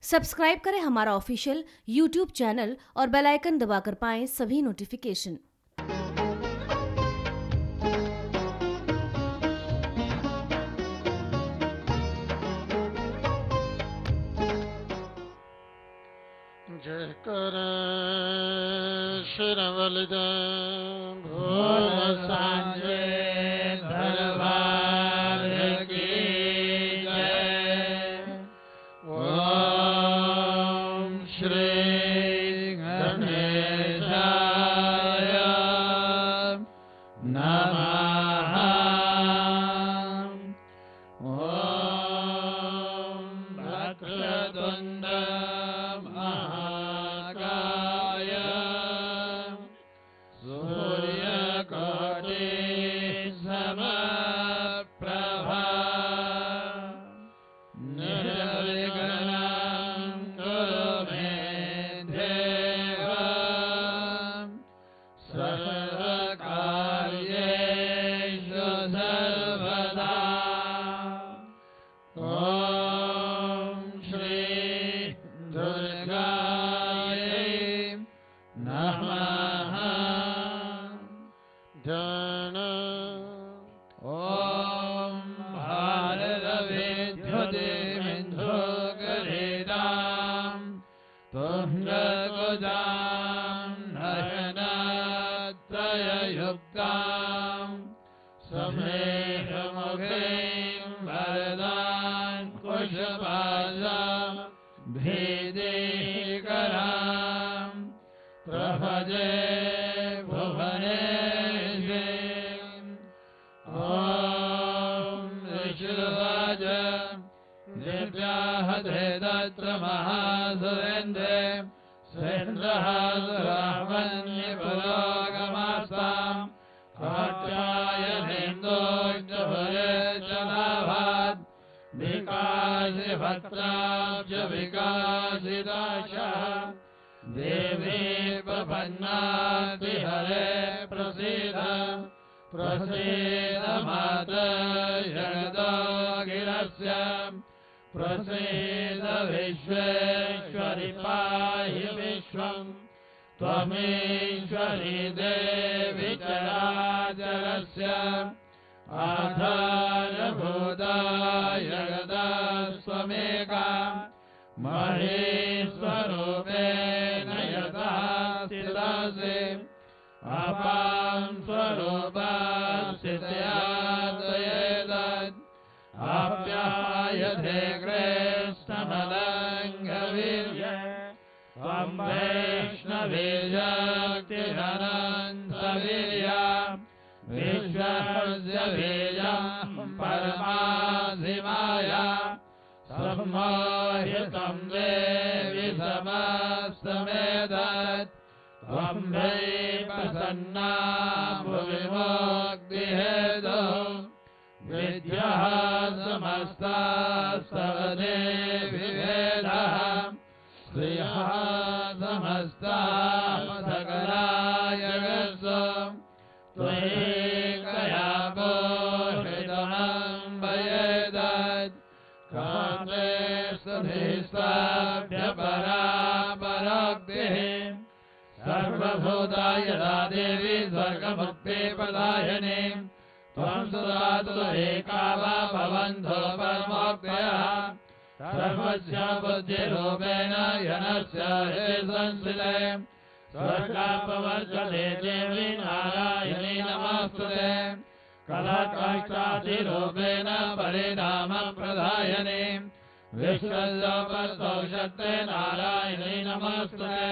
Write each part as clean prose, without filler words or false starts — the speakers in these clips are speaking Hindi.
सब्सक्राइब करें हमारा ऑफिशियल यूट्यूब चैनल और बेल आइकन दबाकर पाएं सभी नोटिफिकेशन। जय कर शिरवलिद भोर सांझे दरबार की जय। ओम श्री गणेशाय नमः। ओम वक्रतुंड महाकाय सूर्यकोटि समप्रभा निर्विघ्नं कुरु मे देव सर्वकार्येषु सर्वदा। ओम श्री दुर्गायै नमः। ध्यान। ओम भारतविद्युतिबिन्दुगरीडां तुङ्गगुजां नयनत्रययुक्तां समेघमुखीं वरदां कुशपाशां भीतिकरां प्रभजे भुवनेशीम्। ॐ विष्णुवाच दिव्याहते तत्र महासुरेन्द्रे सेन्द्रः सुरामन्यपुरोगमास्तां कात्यायनेन्दोग्धभरे च लाभात् विकासिभद्राब्ज विकासिदाशः देवी प्रपन्नाति हरे प्रसीद प्रसीद मातः जगदोऽखिलस्य प्रसीद विश्वेश्वरि पाहि विश्वम् त्वमीश्वरी देवी चराचरस्य आधारभूता जगदस्त्वमेका महेश्वरूपेण यथा स्थितासि अपां स्वरूपा स्थित्या त्वयेतत् आप्यायते कृष्णमदङ्गवीर्ये त्वं वैष्णवी शक्तिरनन्तवीर्या विश्वस्य बीजं परमाधिमाया सम्मोहितं देवि समस्तमेतत् त्वं वै प्रसन्ना भुविमुक्तिहेतुः विद्यः समस्तास्तव देवि वेदः श्रियः समस्ताः सकलाय जगत्सु त्वयैकया पोषितमम्बयेतत् कामे स्तुतिस्ताभ्य परापरोक्तिः सर्वभूताय यदा देवी स्वर्गमुक्तिप्रदायिनी त्वं सुदातु एका वा भवन्तो परमोक्तयः सर्वस्य बुद्धिरूपेण यनस्य हे संस्थिते स्वर्गापवर्गते देवी नारायणी नमोऽस्तुते कलाकाष्ठादिरूपेण परिणामप्रदायिनी विश्वस्योपस्तौषत्ते नारायणी नमोऽस्तुते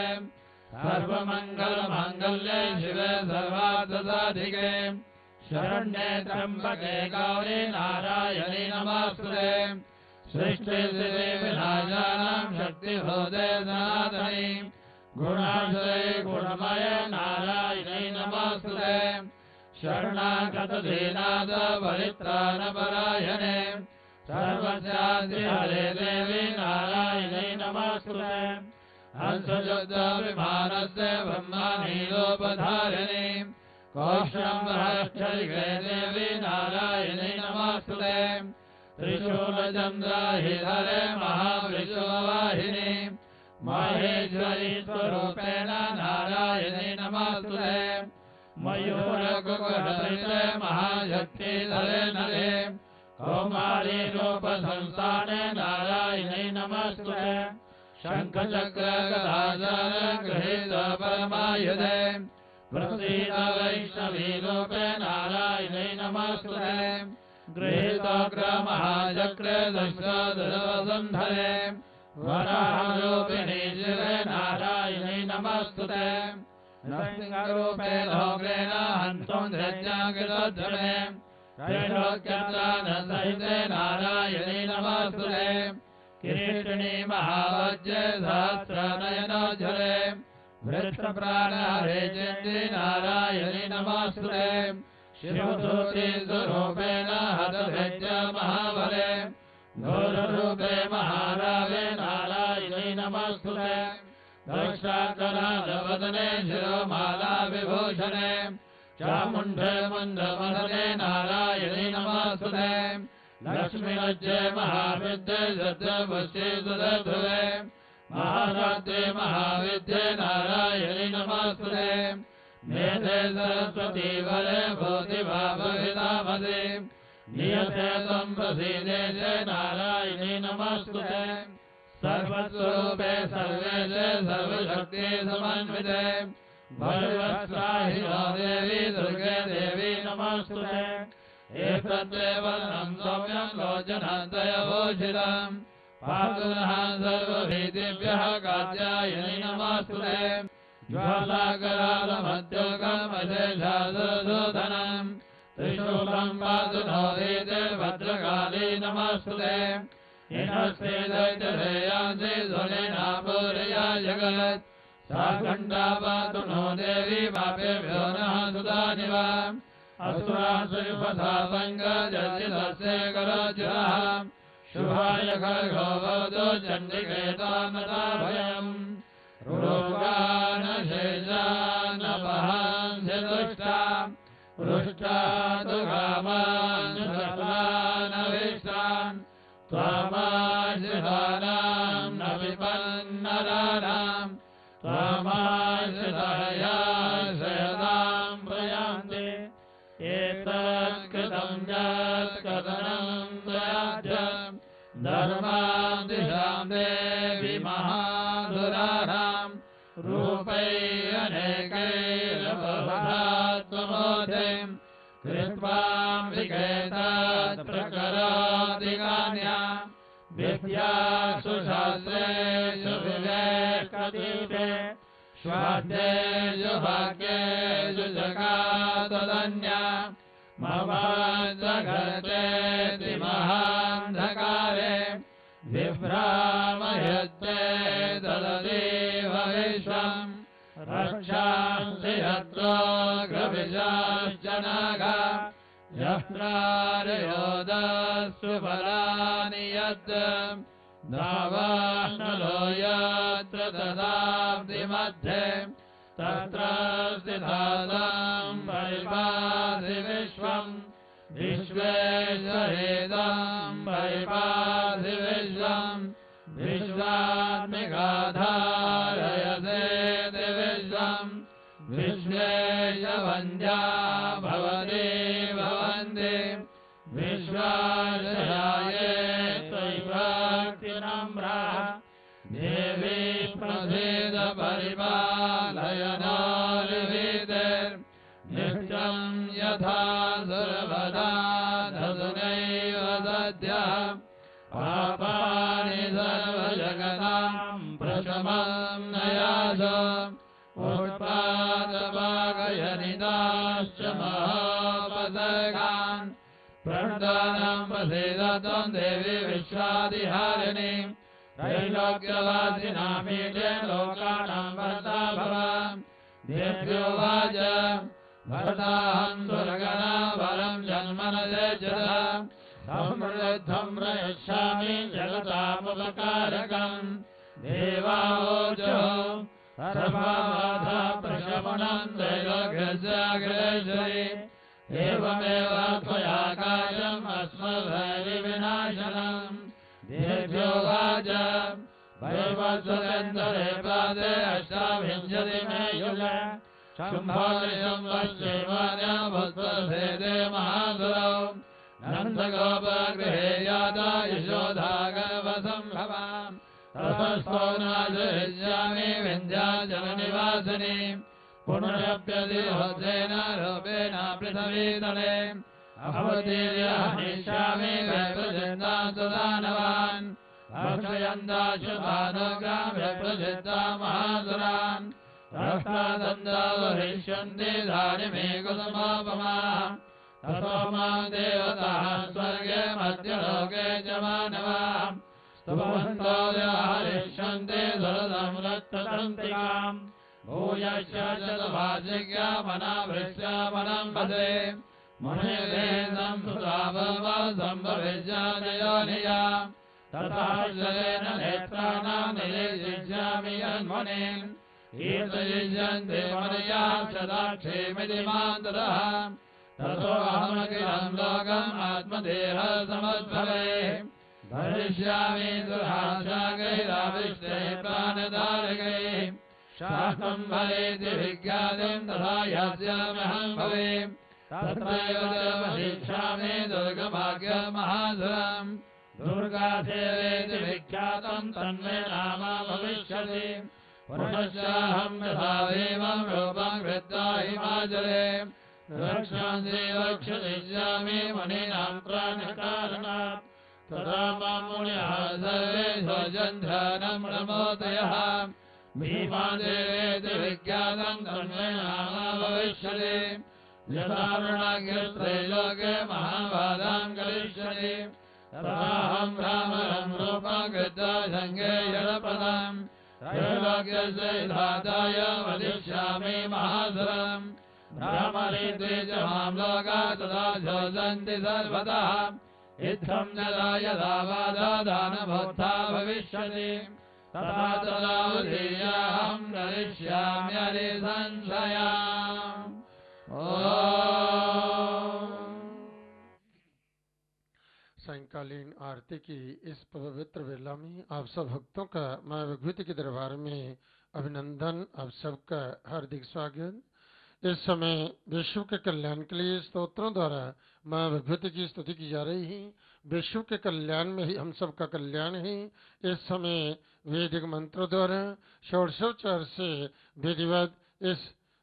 सर्वमङ्गलमाङ्गल्ये शिवे सर्वार्थसाधिके शरण्ये त्र्यम्बके गौरी नारायणी नमोऽस्तुते सृष्टिस्थिति विनाशानां शक्तिभूते सनातनी गुणाश्रये गुणमये नारायणी नमोऽस्तुते शरणागतदीनाथ परित्राणपरायणे सर्वस्यादिहरे देवी नारायणी नमोऽस्तुते हंसयुद्धविमानस्य ब्रह्मनीलोपधारिणी कौशम्बरश्चरिगे देवी नारायणी नमोऽस्तुते त्रिशूलचन्द्राहिधरे महावृषवाहिनी माहेश्वरी स्वरूपेण नारायणी नमस्तुते मयूरकुकुरप्रीते महाशक्तिधरे नरे कौमारी रूपसंस्थाने नारायणी नमस्तुते शङ्खचक्रगदाधर गृहीत परमायुधे प्रसीद वैष्णवी रूपे नारायणी नमस्तुते गृहीतोग्रमहाचक्रे दशरथवसुन्धरे वराहरूपिणी शिवे नारायणी नमस्तुते नृसिंहरूपे लोकेन हन्तुं धृत्याकृतध्वने त्रैलोक्यत्राणसहिते नारायणी नमस्तुते किरीटिनी महावज्रे सहस्रनयनोज्ज्वले वृत्रप्राणहरे चण्डी नारायणी नमस्तुते शिवधूति स्वरूपेण हतभेद्य महाबले घोररूपे महारावे नारायणी नमस्तुते दक्षाकरालवदने शिरोमाला विभूषणे चामुण्डे मन्दमदने नारायणी नमस्तुते लक्ष्मीनज्जे महाविद्ये सत्यवश्ये सुदध्रुवे महारात्रे महाविद्ये नारायणी नमस्तुते मेधे सरस्वती वरे भूतिभावहितामदे नियते त्वं प्रसीदे जय नारायणी नमस्तुते सर्वस्वरूपे सर्वेशे सर्वशक्ति समन्विते भगवत्साहि देवी दुर्गे देवी नमस्तुते एतद्देव सौम्यं लोचनद्वयभूषितम् पातुनः सर्वभीतिभ्यः कात्यायनी नमस्तुते ज्वालाकरालमद्योगमशेषासुधनम् त्रिशूलं पातु नो भद्रकाली नमस्तुते इनस्ते दैत्यधेयान्ते सुलेनापूरया जगत् सा खण्डा पातु नो देवी पापेभ्यो नः सुदानिव असुरासुपथासङ्गजर्जितस्य करोज्वरः शुभाय खड्गो भवतो चण्डिके तामताभयम् रोगानशेषानपहांसि दुष्टा पृष्टा तु कामान् सर्वानभीष्टान् त्वामाश्रितानां न विपन्नराणां त्वामाश्रितायाश्रयतां प्रयान्ति एतत्कृतं यत्कथनं त्वयाज्यं धर्मां दिशां देवी महाधुराणां रूपैः अनेकैर्बहुधा त्वमोधिं कृत्वां विकेतत्र करोति कान्यां विद्यासु शास्त्रेषु विवेकदीपे स्वाध्येषु भाग्येषु जगात्तदन्या मम जगतेति महान्धकारे विभ्रामयत्ते तददेव विश्वम् रक्षांसि यत्रोग्रविशाश्च नागा यः प्रारयोदस्सु फलानि यत् दावानलो यत्र ददाब्धि मध्ये तत्र स्थितां परिपाधि विश्वम् विश्वेश्वरेदं परिपाधि विश्वम् विश्वात्मिकाधारयसेति विश्वम् विश्वेशवन्द्या भवति भवन्ति विश्वाश्रयाये त्वयि भक्तिनम्रा देवी प्रसीद परिपालयनालिभीतिर्नित्यं यथा सर्वदा दशनैव दद्यः पापानि सर्वजगतां प्रशमं नयास उत्पादपाकयनिदाश्च महापदगान् प्रणदानं प्रसीदतं देवी विश्वादिहारिणी त्रैलोक्यवासिनामीटे लोकानां भर्ता भव देव्यो वाच भरताहं दुर्गणा वरं जन्मनदेजत समृद्धं प्रयच्छामि जगतामुपकारकम् देवावोचो सर्वबाधा प्रशमनं त्रैलोक्यस्याग्रेश्वरि एवमेव त्वया कार्यम् अस्मद्वैरिविनाशनम् देभ्यो वाच वैवत्सरेन्दरे प्राते अष्टाविंशतिमे युगे शम्भोनिशम्भश्चैवान्यभुत्वभेदे महासुरौ नन्दगोपगृहे यादा यशोधागवसम्भवाम् ततस्तो नाशयिष्यामि विन्ध्याचलनिवासिनी पुनरप्यतिहोत्रेण रूपेण पृथिवीतले अवतीर्यहनिष्यामि वैप्रसिद्धा सुदानवान् भक्षयन्ताशुभानुगां वैप्रसिद्धा महासुरान् रक्तादन्तावहिष्यन्ति धारिमे कुसुमोपमाः ततो मां देवताः स्वर्गे मध्यलोके च मानवाः स्तुवन्तो हरिष्यन्ते सुरदं रक्ततन्त्रिकाम् भूयश्च चतुर्भाषिज्ञापनाभृश्चापनं पदे मुनिर्देशं सुधाभवसम्भविष्यादयोनिया तथा शरेण नेत्राणां निरीक्षिष्यामि यन्मुनिम् ईर्षयिष्यन्ते मुनयः सदाक्षेमिति मान्तरः ततो अहमखिलं लोकम् आत्मदेहसमुद्भवे भरिष्यामि दुर्हासागैराविष्टे प्राणधारकैः शाकम्भरेति विज्ञातिं तथा यास्याम्यहं भवे तत्रैव वदिष्यामि दुर्गभाग्यमहासुरम् दुर्गासेवेति विख्यातं तन्मे नाम भविष्यति पुनश्चाहं यथा देवं रूपं कृत्वा हिमाचले रक्षांसि वक्षयिष्यामि मुनीनां प्राणकारणात् तदा मां मुनयः सर्वे स्वजन्ध्यानं प्रमोदयः भीमादेवेति विख्यातं तन्मे नाम भविष्यति यथा वृणाग्रस्त्रैलोके महाबाधां करिष्यति तदाहं भ्रामरं रूपं कृत्वा सङ्गे यदपदम् त्रैलोक्यस्य धाताय वदिष्यामि महासुरम् भ्रामरित्वे च मां लोकाः तदा शोचन्ति सर्वतः इत्थं यदा बाधादानभोक्ता भविष्यति तथा तदावधीयाहं करिष्याम्यनिसंशयाम्। सायंकालीन आरती की इस पवित्र वेला में आप सब भक्तों का मां भगवती के दरबार में अभिनंदन, आप सबका हार्दिक स्वागत। इस समय विश्व के कल्याण के लिए स्तोत्रों द्वारा मां भगवती की स्तुति की जा रही है। विश्व के कल्याण में ही हम सबका कल्याण है। इस समय वैदिक मंत्रों द्वारा षोडशोपचार से विधिवत इस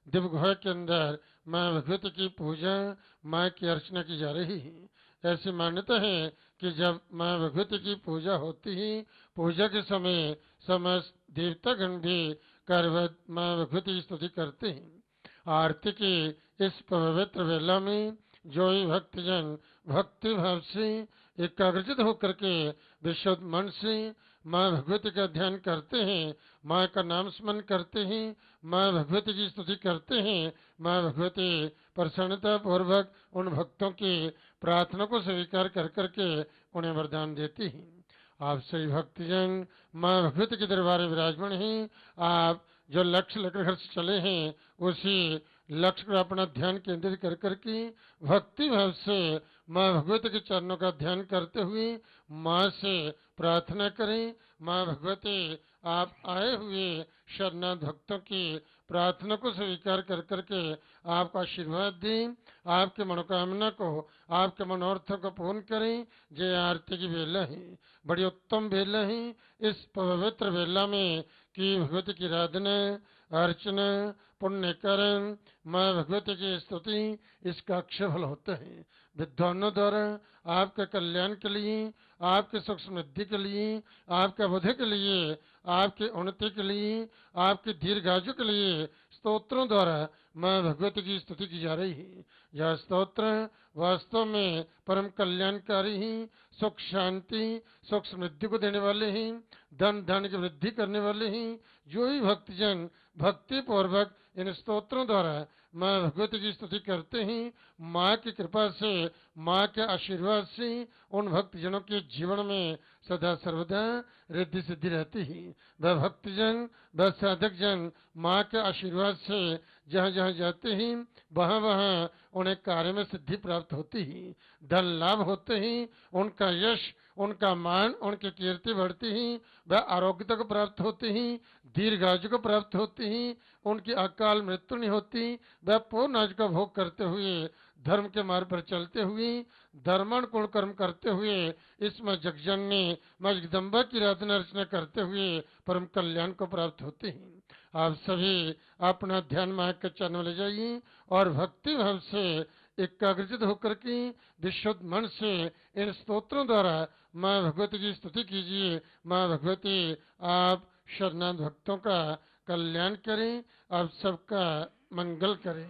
दिव्य गुहा के अंदर मां भगवती की पूजा, मां की अर्चना की जा रही है। ऐसी मान्यता है कि जब मां भगवती की पूजा होती है, पूजा के समय समस्त देवतागण भी कार्यवत मां भगवती की स्तुति करते हैं। आरती की इस पवित्र वेला में जो ही भक्तजन भक्ति भाव से एकाग्रचित होकर के विशुद्ध मन से मां भगवती का ध्यान करते हैं, मां का नाम स्मरण करते हैं, मां भगवती की स्तुति करते हैं, मां भगवती प्रसन्नता पूर्वक उन भक्तों की प्रार्थना को स्वीकार कर करके उन्हें वरदान देती हैं। आप सभी भक्तजन मां भगवती के दरबार में विराजमान हैं। आप जो लक्ष्य लेकर घर से चले हैं, उसी लक्ष्य पर अपना ध्यान केंद्रित कर करके भक्ति भाव से मां भगवती के चरणों का ध्यान करते हुए मां से प्रार्थना करें। मां भगवती आप आए हुए शरणागत भक्तों की प्रार्थना को स्वीकार कर करके आपका आशीर्वाद दें, आपके मनोकामना को, आपके मनोरथों को पूर्ण करें। जय आरती की वेला है, बड़ी उत्तम वेला है। इस पवित्र वेला में कि भगवती की आराधना, अर्चना, पुण्यकरण, मां भगवती की स्तुति, इसका अक्षय फल होता है। विद्वानों द्वारा आपके कल्याण के लिए, आपके सुख समृद्धि के लिए, आपके बुद्धि के लिए, आपकी उन्नति के लिए, आपकी दीर्घायु के लिए स्तोत्रों द्वारा मां भगवती की स्तुति की जा रही है। यह स्तोत्र वास्तव में परम कल्याणकारी ही, सुख शांति, सुख समृद्धि को देने वाले हैं, धन धान्य की वृद्धि करने वाले हैं। जो ही भक्तजन भक्ति पूर्वक इन स्तोत्रों द्वारा मां भगवती की स्तुति करते हैं, मां की कृपा से, मां के आशीर्वाद से उन भक्तजनों के जीवन में सदा सर्वदा रिद्धि सिद्धि रहती है। वह भक्तजन, वह साधक जन मां के आशीर्वाद से जहाँ जहाँ जाते ही वहाँ वहाँ उन्हें कार्य में सिद्धि प्राप्त होती ही, धन लाभ होते ही, उनका यश, उनका मान, उनकी कीर्ति बढ़ती ही, वह आरोग्यता को प्राप्त होती ही, दीर्घायु को प्राप्त होती ही, उनकी अकाल मृत्यु नहीं होती, वह पूर्ण आयु का भोग करते हुए, धर्म के मार्ग पर चलते हुए, धर्माण गुण कर्म करते हुए, इसमें जगजननी मां जगदम्बा की आराधना अर्चना करते हुए परम कल्याण को प्राप्त होते हैं। आप सभी अपना ध्यान मां के चरणों ले जाइए और भक्ति भाव से एकाग्रचित होकर के विशुद्ध मन से इन स्तोत्रों द्वारा मां भगवती की स्तुति कीजिए। मां भगवती आप शरणागत भक्तों का कल्याण करें, आप सबका मंगल करें।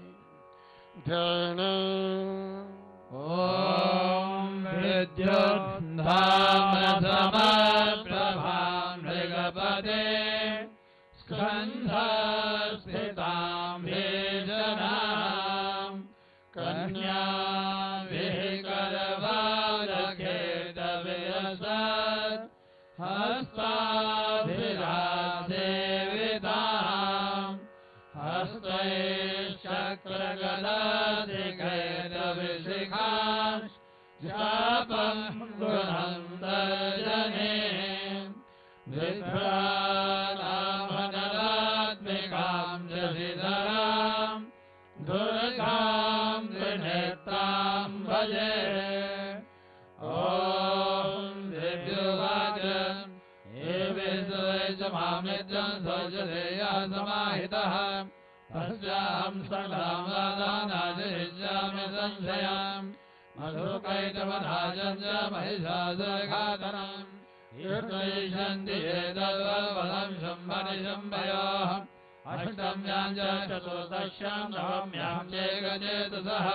ध्यान। ॐ विद्युद्धाम समप्रभां मृगपदे स्कन्धस्थितां भेजनां कन्यां विकरवालखेटविलसत् हस्ताभिरासेवितां हस्तैश्चक्रगदाधिकैरविशिखां शापं गुणं दर्जने विभ्राणामनलात्मिकां जशिधरां दुर्गां त्रिनेत्रां भजे। ॐ दिव्योवाच हे विश्वेशमामृतं स्वजधेयः समाहितः अस्यां सकलां संशयां मधुकैटवराजं च महिषासुरघातनम् ईर्ष्यन्ति एतद्वलं शम्भनिशम्भयोः अष्टम्यां च चतुर्दश्यां नवम्यां चेकचेतसः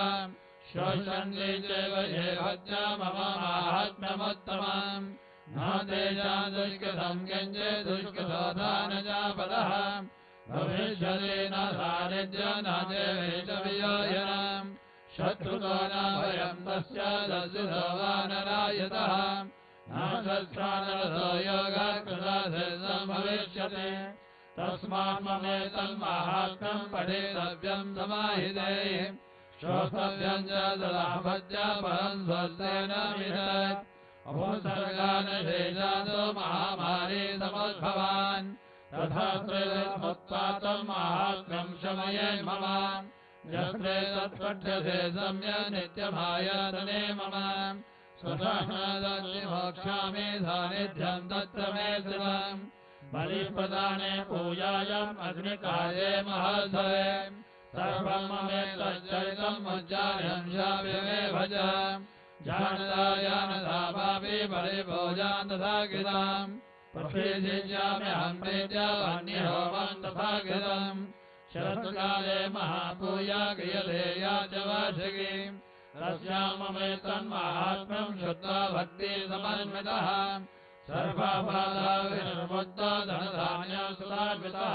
शोषन्ति चैव ये भक्त्या मम माहात्म्यमुत्तमम् न तेषां दुष्कृतं किञ्चित् दुष्कृतोधानजापदः भविष्यति न दारिद्र्य न चेवेशवियोजनम् शत्रुतो न भयं तस्य दस्युतो वा नरायतः न शस्त्रानरतो योगः कृता सिद्धं भविष्यति तस्मात् ममेतन्माहात्म्यं पठितव्यं समाहिते श्रोतव्यं च सदा भज्या परं स्वस्तेन विदत् अभोसर्गानशेषादो महामारी समुद्भवान् तथा त्रिविधमुत्पातं माहात्म्यं शमये मम यस्ते तत्पठ्यते सम्यक् नित्यमायतने मम स्वतः मोक्षामि सान्निध्यं तत्र मे शिवम् बलिप्रदाने पूजायाम् अग्निकार्ये महासवे सर्वं ममेतच्चरितम् उच्चार्यं शाव्यमे भज जानता जानता पापी बलिपूजां तथा कृताम् प्रभेदिष्याम्यहं प्रीत्या वह्निहोमं तथा कृतम् शरत्काले महापूजा क्रियते या च वार्षिकीं तस्यां ममेतन्माहात्म्यं शुद्धा भक्तिसमन्वितः सर्वबाधा विनिर्मुक्तो धनधान्यसुधान्वितः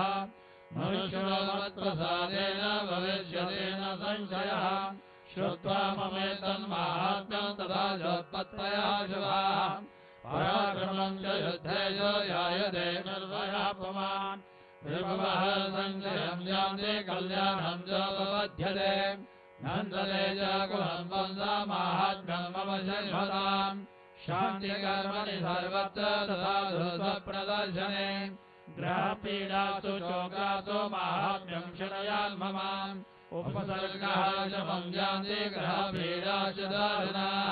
मनुष्यो मत्प्रसादेन भविष्यति न संशयः श्रुत्वा ममेतन्माहात्म्यं तथा जोत्पत्तयः शुभाः पराक्रमं च युद्धे यो यायते निर्भयः पुमान् विभवः संशयं जानते कल्याणं जोपपद्यते नन्दते च कुलं वंसा माहात्म्यं मम शैवताम् शान्तिकर्मणि सर्वत्र तथा दुःखप्रदर्शने ग्रहपीडासु शोकासु माहात्म्यं शृणुयान्ममाम् उपसर्गः शमं जानति ग्रहपीडासु दारुणाः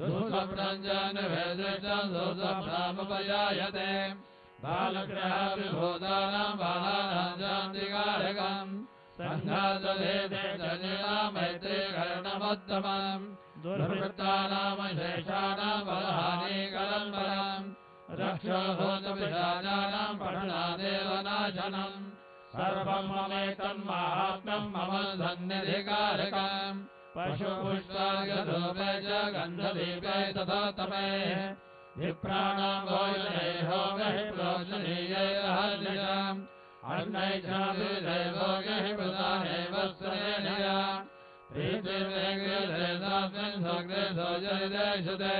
दुःखप्रं च निवेदितं दुःखप्रमुपजायते बालग्रहविभूतानां बालानां शान्तिकारकम् सङ्घातभेदे जनिना मैत्रीकरणमुत्तमम् दुर्वृत्तानामशेषाणां बलहानिकरं बलम् रक्षोभूतपिशाचानां पठनादेव नाशनम् सर्वं ममेतन्माहात्म्यं मम सन्निधिकारकम् पशुपुष्पार्घधूपे च गन्धदीपे तथा तपे विप्राणां भोजने होमैः प्रोक्षणीयैरहर्निशम् अन्नैच्छाभिदैवोगैः प्रदाने वस्त्रेण प्रीतिर्वेङ्गेस्मिन् सग्रे सौजरिदेशते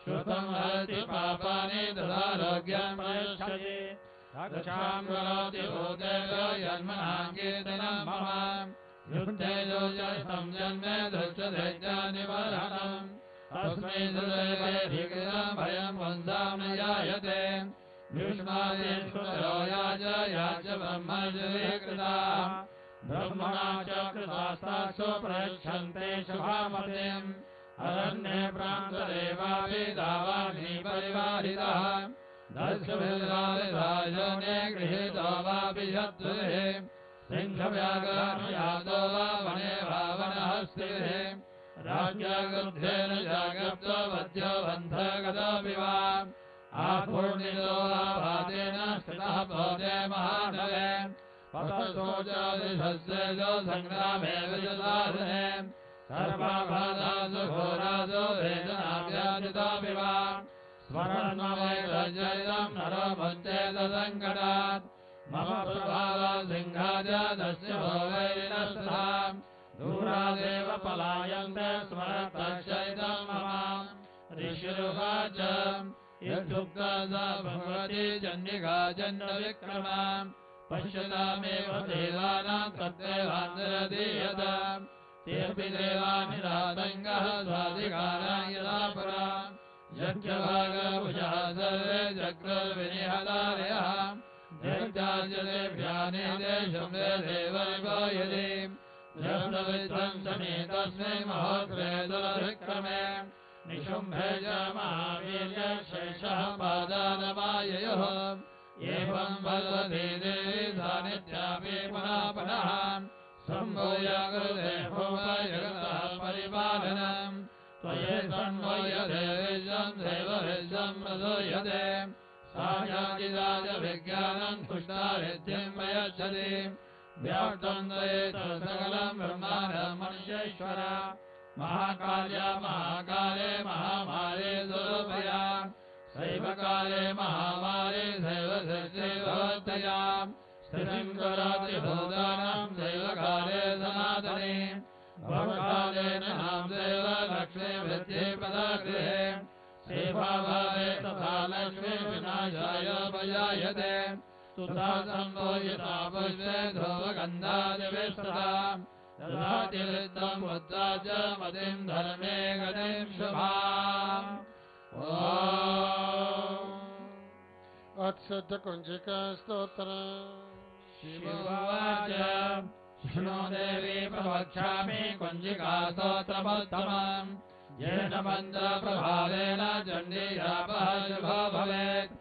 श्रुतं हरति पापानि तदारोग्यं प्रयच्छति रक्षां करोति भूतेभ्यो जन्मनाङ्कीर्तनं मम युद्धेजो जयं जन्मे दुष्टदैत्यानिवर्हणम् तस्मै सुदेवैर्हिकृतं भयं पुंसां न जायते युष्मादेश्वरो याच ब्रह्मजविकृता ब्रह्मणा च कृतास्तासु प्रयच्छन्ते शुभामतिम् अरण्ये प्रान्तदेवापि दावाग्नि परिवारितः दस्युभिर्राजने गृहीतो वापि शत्रुभिः सिंहव्याघ्रयातो वा वने वा वनहस्तिभिः राज्ञागुद्धेन जागप्तो वद्यो बन्धगतोऽपि वा आपूर्णितो वा भातेन स्थितः भवते महानवे पततो चादिशस्येजो सङ्ग्रामे विजदासने सर्वाघातासु घोरासु वेदनाव्याजितोऽपि वा स्मरन्मवैरजयं नरो मुञ्चेत सङ्कटात् मम प्रभावा सिंहाजातस्य भोवैरिनस्तथा दूरादेव पलायन्ते स्मरतश्चैतं मम ऋषिरुवाच यदुक्ता सा भगवती जन्निका जन्मविक्रमा पश्यतामेव देवानां तद्देवान्तरदीयता तेऽपि देवानिरातङ्गः स्वाधिकारा यदा पुरा यज्ञभागभुजः सर्वे जग्रविनिहतारयः दैत्याजलेभ्यानि देशं देवरिवो यदि यस्मिन् तस्मै महोत्रे दुरभिक्रमे निशुम्भे च महावीर्य शेषः पादानमाययोः एवं भगवती देवी सा नित्यापि पुनः पुनः सम्भूय कृते भुवजगतः परिपालनम् त्वये सन्मूयदेवीजं देवभिजं प्रसूयते सा याजिराजविज्ञानं तुष्टारिद्धिं प्रयच्छति व्याप्तं त्वये सकलं ब्रह्माण्डमनुष्येश्वर महाकाल्या महाकाले महामारे स्वरूपया शैवकाले महामारे शैवसृष्टे भवत्यया स्थितिं करोति भूतानां शैवकाले सनातने भवकालेन नाम देव लक्ष्मी वृद्धि पदागृहे सेवाभावे तथा लक्ष्मी विनाशाय उपजायते तुता सम्भूयिता पुष्पे ध्रुवगन्धादिविस्तता ददाति वृद्धं बुद्धा च मतिं धर्मे गतिं शुभाम् अत्सद्धकुञ्जिका स्तोत्रम् शिवोवाच शृणो देवी प्रवक्ष्यामि कुञ्जिका स्तोत्रमुत्तमम् येन मन्त्रप्रभावेन चण्डीशापः शुभो भवेत्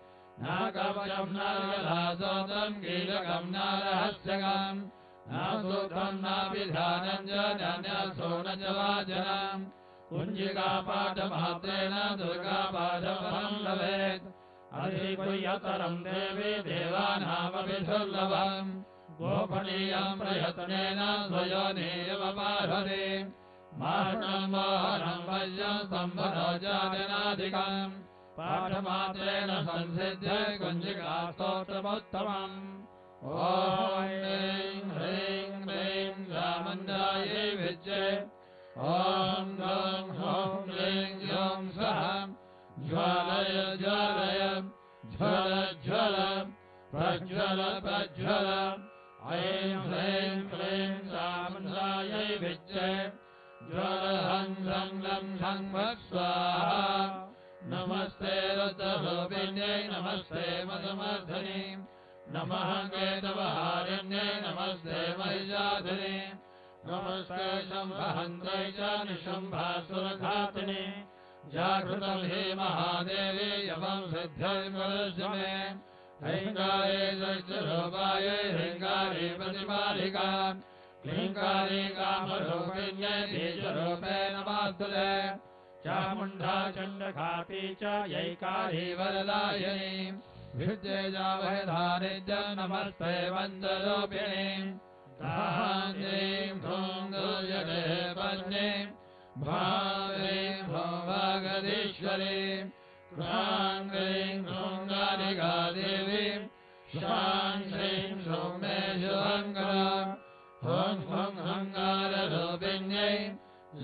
न कवचं न गदास्तोत्रं कीलकं न रहस्यकम् न सूत्रं नापि ध्यानं च न्यासो न च वाचनम् कुञ्जिकापाठमात्रेण दुर्गापाठफलं लभेत् अधिगुह्यतरं देवी देवानामपि दुर्लभम् गोपनीयं प्रयत्नेन स्वयोनियमपार्हति मार्णं मोहनं वज्रं सम्भनोजानाधिकम् पाठमात्रेण संसिद्ध्य कुञ्जिका स्तोत्रमुत्तमम् ॐ ह्रीं ह्रीं ह्रीं चामुण्डायै विद्ये ॐ गं हौं क्लीं ग्लौं सः ज्वालय ज्वालय ज्वल ज्वल प्रज्वल प्रज्वल ऐं ह्रीं क्लीं चामुण्डायै विद्ये ज्वल हं लं लं हं वः स्वाहा नमस्ते रुद्ररूपिण्यै नमस्ते मधुमर्धिनी नमः केतवहारिण्यै नमस्ते महिषासुरे नमस्ते शम्भहन्त्रै च निशुम्भासुरघातिने जागृतं हे महादेवी यमं सिद्ध्यै कुरुष्व मे ह्रीङ्कारे दक्षरूपायै ह्रीङ्कारे प्रतिमालिका क्लीङ्कारे कामरूपिण्यै बीजरूपे नमस्तुते चामुण्डा चण्डघाती च यैकारी वरदायिनी विद्येजावधानिद्य नमस्ते मन्दरूपिणी ह्रीं ह्रूं दुर्यते पत्नी ह्रीं ह्रूं वागदीश्वरी ह्रां ह्रीं ह्रूं गादिकादेवी श्रां श्रीं ह्रूं मे शुभङ्करम् हुं हुं हङ्काररूपिण्यै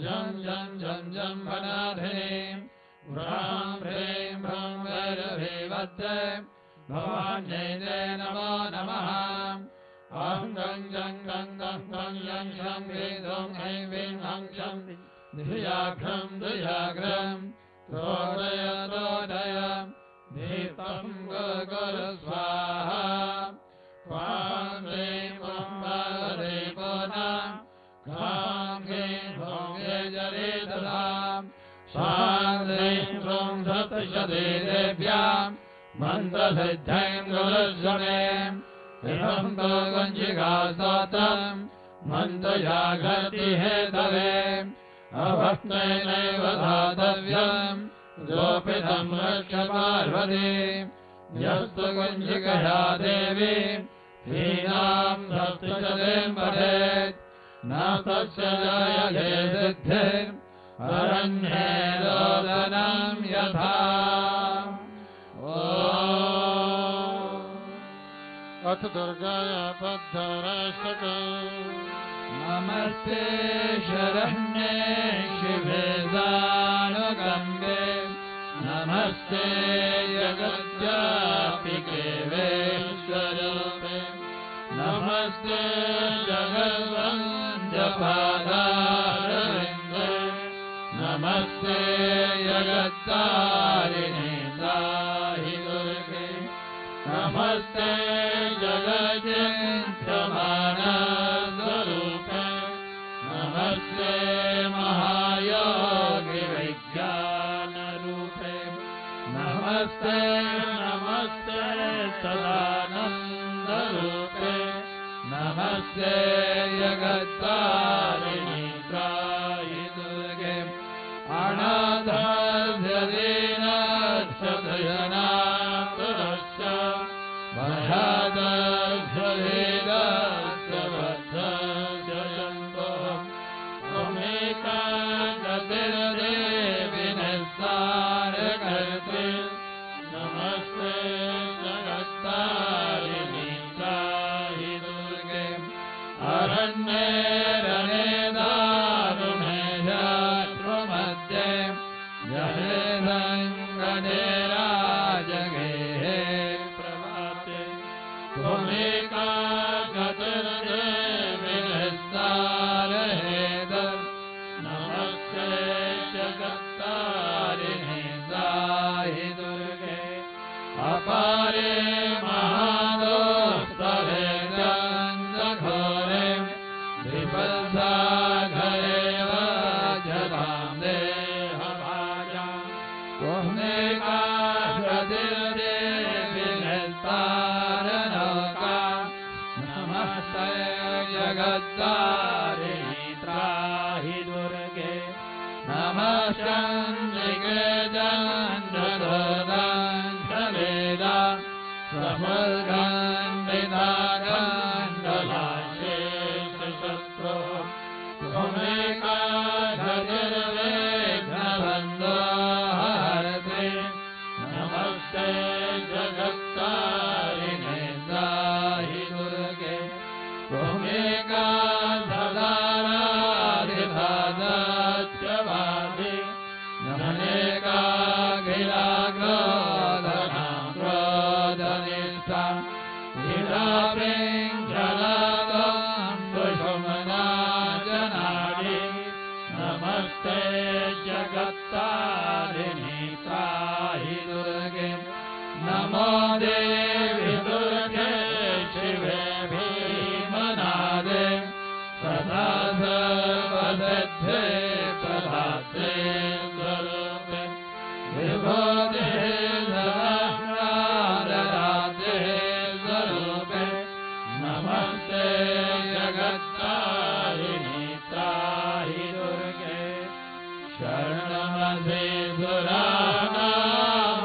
जं जं जं जं वनाधिनी ह्रां ह्रीं ह्रूं वैरभीवद्रे भवान्यै ते नमो नमः अहं गं जं गं गं गं यं शं वेदं ऐं वीं हं शं धियाघ्रं धियाघ्रं तोदय तोदय दीपं गुरु स्वाहा त्वां ह्रीं ब्रह्मदेवोनां खां ह्रीं भोगे जले ददां स्वां ह्रीं ह्रूं सप्तशती देव्यां मन्त्रसिद्धिं गुरुस्वमे इमं तो गञ्जिका स्तोत्रं मन्त्रजागर्ति हेतवे अभक्तेनैव दातव्यं गोपितं रक्ष पार्वती यस्तु कुञ्जिकया देवी हीनां सप्तशतीं पठेत् न तस्य जयते सिद्धिर् अरण्ये रोदनं यथा अथ दुर्गाया पद्धराष्टकम् नमस्ते शरण्ये शिवे दानुकम्बे नमस्ते जगद्व्यापिके वेश्वरूपे नमस्ते जगद्वन्द्यपादारविन्दे नमस्ते जगत्तारिणे दाहि दुर्गे नमस्ते जगज्जन्त्यमानस्वरूपे नमस्ते महायोगी विज्ञानरूपे नमस्ते नमस्ते सदानन्दरूपे नमस्ते जगत्तारिणि त्राहि दुर्गे अनाथस्य दीनस्य दयनातुरस्य भयादस्य वेदस्य बद्धस्य जन्तोः त्वमेका गतिर्देवि निस्तारकर्त्री नमस्ते जगत्तारिणि त्राहि दुर्गे अरण्ये रणे दारुणे शत्रुमध्ये जले सङ्गणे राजगेहे प्रभाते त्वमेका गतिर्देवि निस्तारहेद नमस्ते जगत्तारिणि दाहि दुर्गे अपारे महादोस्तरे गन्धघोरे विपत्सागरे वज्रतां देहभाजां त्वमेका गतिर्देवि निस्तारनौका नमस्ते जगत्तारिणि त्राहि दुर्गे नमश्चन्द्रिके चन्द्रदोदाञ्चलेदा समुद्गन्धितागण्डलाशेषशत्रो त्वमेका गतिर्विघ्नबन्धो हरते नमस्ते जगत्तारिणे दाहि दुर्गे त्वमेका सदाराधिभादत्यवादि नमनेका गिराग्रोदनां क्रोधनिष्ठा गिराप्रिञ्जलादं पुष्पमनाजनाडि नमस्ते जगत्तारिणि त्राहि दुर्गे नमो देवि दुर्गे शिवे भीमनादे सदा सर्वसिद्धे प्रदाते स्वरूपे विभूते सहस्रारराते स्वरूपे नमस्ते जगत्तारिणि त्राहि दुर्गे शरणमधे सुराणां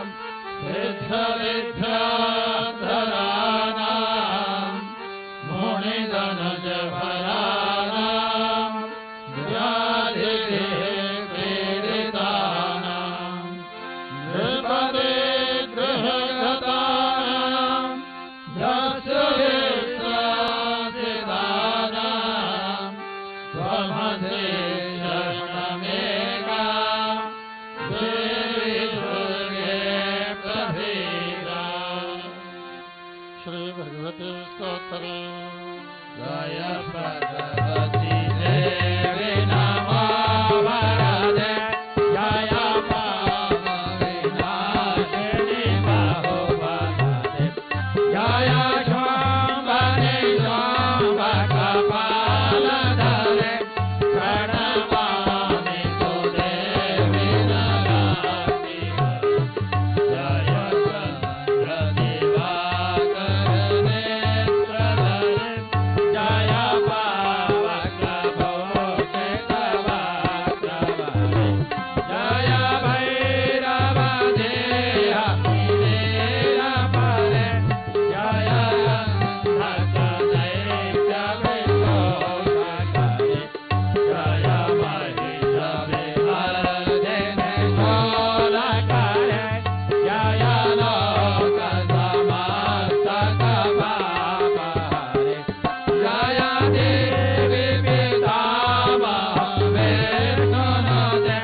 सिद्धविद्याधराणां मुनिधनुजभराणां व्याधिभिः पीडितानां नृपते गृहगतानां दस्युभिस्त्रासितानां त्वमधे शरणमेका देवी दुर्गे प्रसीद स्तोत्रम् जय भगवती देवी नमो वरदे जय पाप विनाशिनी बाहुबलदे जय शम्भनि शम्भकपालधरे प्रणमामि तु देवी नराति जय चन्द्रदिवाकर नेत्रधरे जय पावक भूषितवक्त्रवरे जय भैरव देह वीरपरे जय अंधकदैत्य विघोषकरे जय महिषविमर्दिनि शूलकरे जय लोकसमस्तकपापहरे जय देवी पितामह विष्णुनुते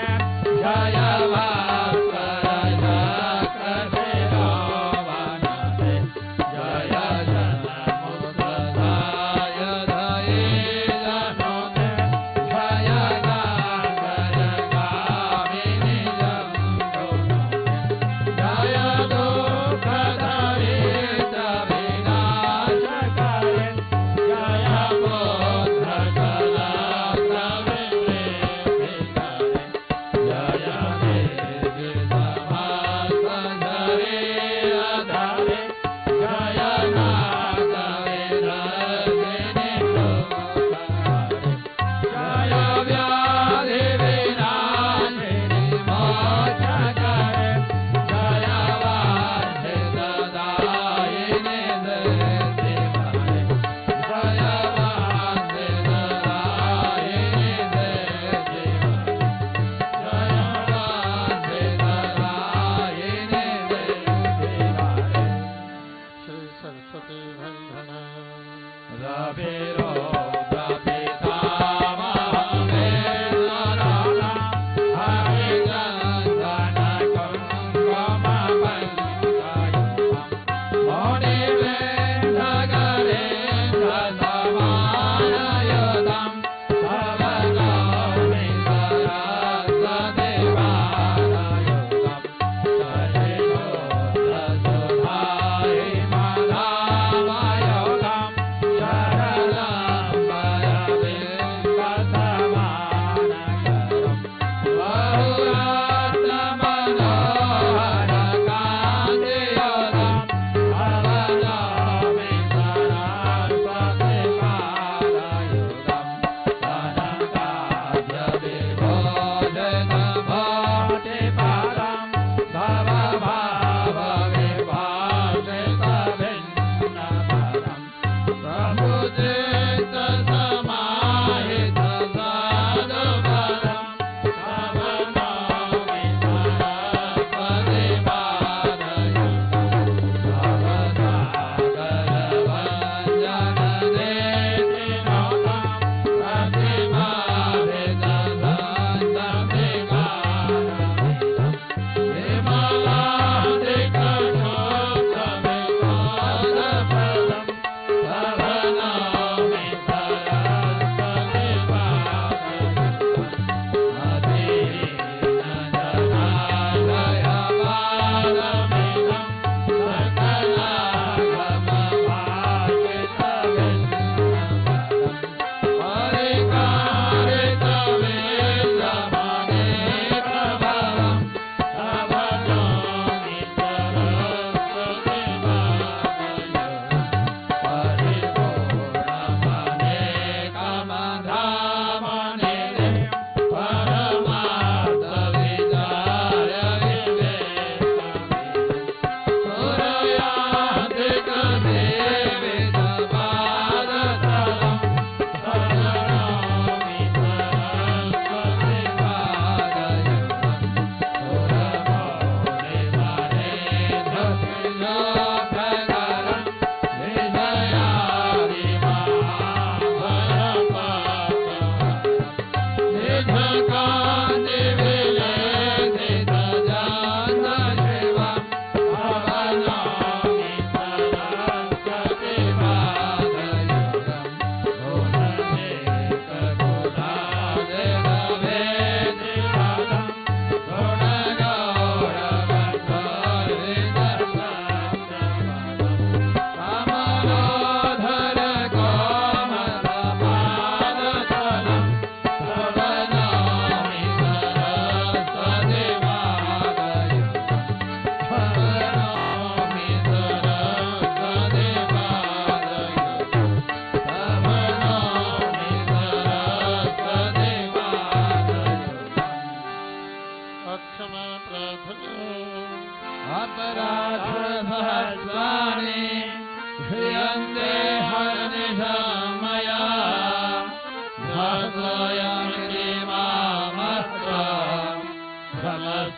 जय भास्कर चक्रशिरोवनते जय जनमुद्रदाय धैर्यनुते जय गाङ्गजगामिनि जम्बुनुते जय दुःखदरिद्रविनाशकरे जय पुत्रकलत्रविवृद्धिकरे जय देवी समस्तशरीरधरे जय नागविरर्दिनि शुभकरे जय व्याधिविनाशिनि मोक्षकरे जय वाञ्छितदायिनि सिद्धिकरे जय वाञ्छितदायिनि सिद्धिकरे जय वाञ्छितदायिनि सिद्धिकरे श्री सरस्वती वंदना Jaya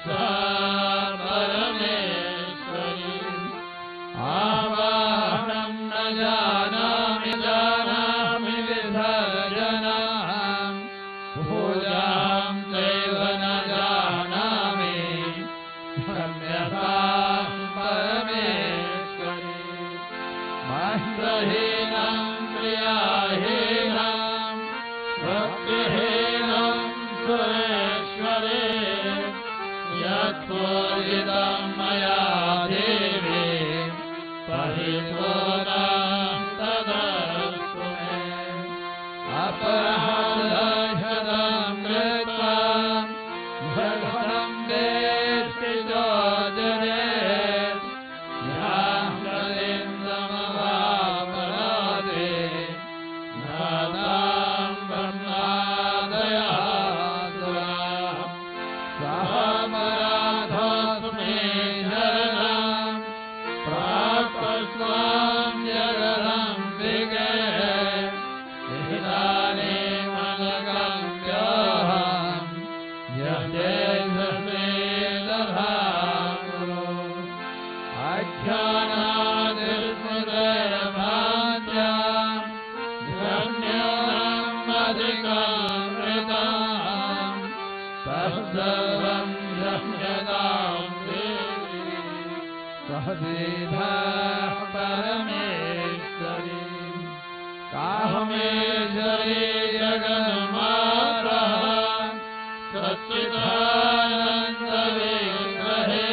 सा परमेश्वरी आवाहनं न जानामि जानामि विसर्जनं पूजां चैव न जानामि क्षम्यतां परमेश्वरी मन्त्रहीनं क्रियाहीनं भक्तिहीनं सुरेश्वरे यत्पूजितं मया देवी परिपूर्णं तदस्तु मे अपराधशतं कृत्वा भगवतं वेत्ति योजने यां गलिन्दमवापराधे नादां ब्रह्मादयात् सहमराधस्मे शरणं प्राप्स्वां जगदम्बिके इदानीमनगम्यहं यदेशमे दधातु अज्ञानादिस्मृतिर्भान्त्यां धन्योऽहमधिकामृतां तत्सर्वं क्षम्यतां देवी सहदेधा परमेश्वरी कामेश्वरी जगन्माता सच्चिदानन्दविग्रहे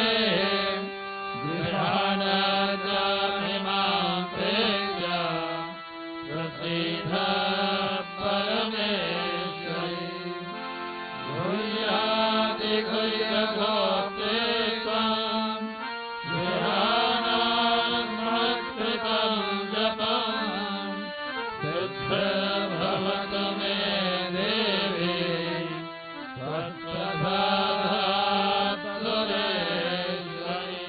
ध्यानजामिमां प्रेत्य प्रसीद परमेश्वरी गुह्यादिगुह्यगोप्ते त्वां ध्यानात्मकृतं जपं सिद्धिर्भवतु मे देवी त्वत्प्रसादात्तुरेश्वरी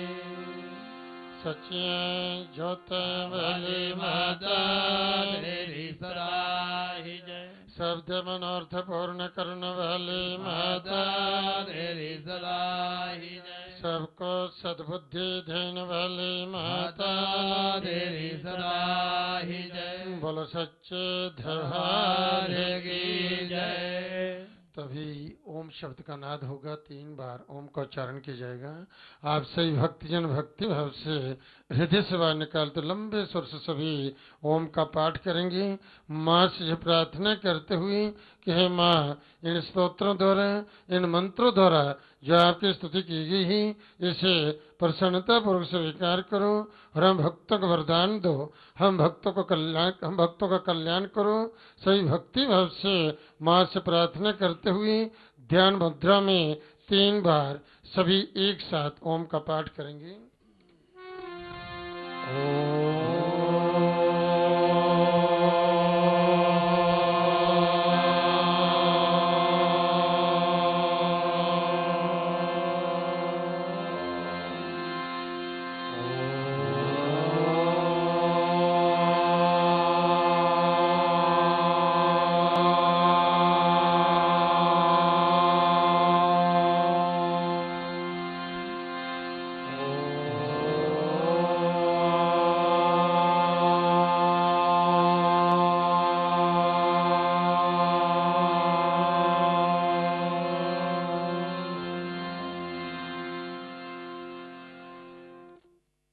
सच्चे ज्योति बलि माता तेरी सदा ही जय शब्द मनोर्थ पूर्ण करने वाली माता माता तेरी सदा ही जय सबको सद्बुद्धि देने वाली माता माता तेरी सदा ही जय बोलो सच्चे दरबार दरबार की जय तभी ओम शब्द का नाद होगा 3 बार ओम का उच्चारण किया जाएगा। आप सभी भक्तजन भक्ति भाव से हृदय से बाहर निकालते लंबे स्वर से सभी ओम का पाठ करेंगे। माँ से प्रार्थना करते हुए कि हे माँ इन स्तोत्रों द्वारा इन मंत्रों द्वारा जो आपकी स्तुति की गई है इसे प्रसन्नता पूर्वक स्वीकार करो और हम भक्तों को वरदान दो, हम भक्तों का कल्याण करो। सभी भक्ति भाव से माँ से प्रार्थना करते हुए ध्यान मुद्रा में 3 बार सभी एक साथ ओम का पाठ करेंगे।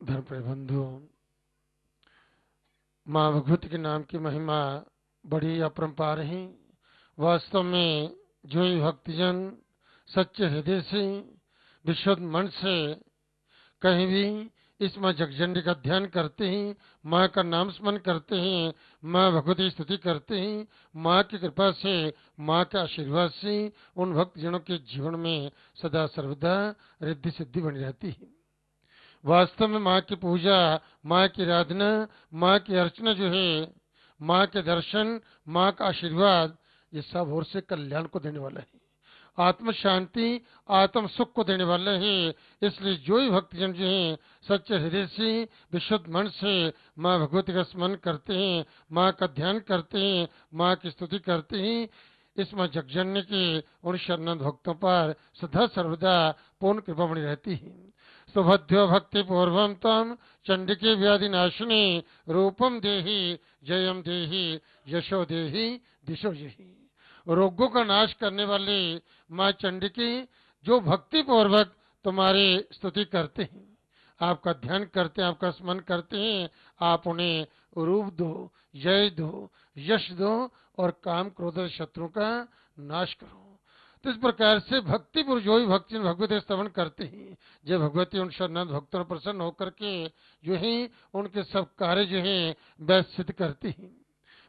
धर्म प्रबंधु माँ भगवती के नाम की महिमा बड़ी अपरंपार है। वास्तव में जो ही भक्तजन सच्चे हृदय से विशुद्ध मन से कहीं भी इस माँ जगजननी का ध्यान करते हैं, माँ का नाम स्मरण करते हैं, माँ भगवती स्तुति करते हैं, माँ की कृपा से माँ के आशीर्वाद से उन भक्तजनों के जीवन में सदा सर्वदा रिद्धि सिद्धि बनी रहती है। वास्तव में माँ की पूजा, माँ की आराधना, माँ की अर्चना जो है, माँ के दर्शन, माँ का आशीर्वाद, ये सब ओर से कल्याण को देने वाला है, आत्म शांति, आत्म सुख को देने वाला है। इसलिए जो ही भक्तजन जो है सच्चे हृदय से विशुद्ध मन से माँ भगवती का स्मरण करते हैं, माँ का ध्यान करते हैं, माँ की स्तुति करते हैं, इस मां जगजननी की उन शरणागत भक्तों पर सदा सर्वदा पूर्ण कृपा बनी रहती है। सुभद्यो भक्ति पूर्वम तम चंडिके व्याधि नाशिनी रूपम देहि जयम देहि यशो देहि दिशो देहि। रोगों का नाश करने वाली मां चंडिकी जो भक्ति पूर्वक तुम्हारी स्तुति करते हैं, आपका ध्यान करते हैं, आपका स्मरण करते हैं, आप उन्हें रूप दो, जय दो, यश दो और काम क्रोध शत्रु का नाश करो। तो इस प्रकार से भक्ति पुरुष जो भी भक्ति भगवती स्तवन करते हैं, जब भगवती उन शरणागत भक्तों पर प्रसन्न होकर के जो है उनके सब कार्य जो है वह सिद्ध करती हैं,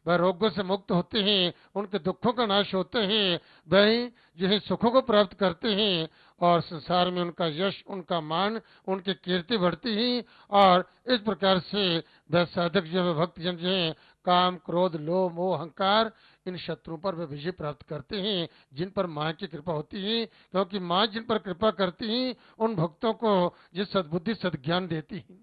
वह रोगों से मुक्त होते हैं, उनके दुखों का नाश होते हैं, वह जो है सुखों को प्राप्त करते हैं और संसार में उनका यश, उनका मान, उनकी कीर्ति बढ़ती है। और इस प्रकार से वह साधक जो है भक्त जन जो है काम क्रोध लोभ मोह अहंकार इन शत्रुओं पर वे विजय प्राप्त करते हैं, जिन पर माँ की कृपा होती है। क्योंकि माँ जिन पर कृपा करती है उन भक्तों को जिस सद्बुद्धि सद्ज्ञान देती है,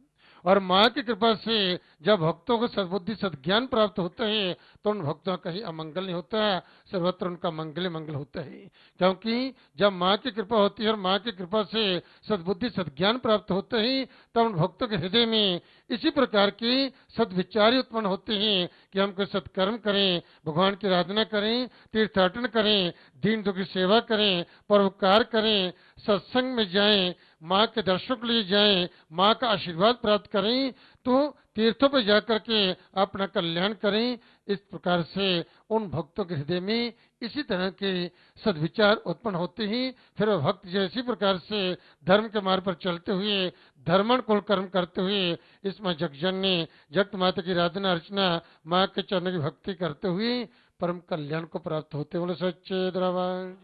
और माँ की कृपा से जब भक्तों को सद्बुद्धि सद्ज्ञान प्राप्त होता है तो उन भक्तों का कहीं अमंगल नहीं होता, सर्वत्र उनका मंगल मंगल होता है। क्योंकि जब माँ की कृपा होती है और माँ की कृपा से सद्बुद्धि सद्ज्ञान प्राप्त होता है तब उन भक्तों के हृदय में इसी प्रकार की सद्विचार उत्पन्न होते हैं कि हम कोई सत्कर्म करें, भगवान की आराधना करें, तीर्थाटन करें, दीन दुखी सेवा करें, परोपकार करें, सत्संग में जाएं, माँ के दर्शन के लिए जाएं, माँ का आशीर्वाद प्राप्त करें, तो तीर्थों पर जाकर के अपना कल्याण करें। इस प्रकार से उन भक्तों के हृदय में इसी तरह के सद्विचार उत्पन्न होते हैं। फिर वह भक्त जैसी प्रकार से धर्म के मार्ग पर चलते हुए धर्मण कुल कर्म करते हुए इस माँ जगजननी जगत माता की आराधना अर्चना माँ के चरणों की भक्ति करते हुए परम कल्याण को प्राप्त होते। बोले सच्चे दरबार।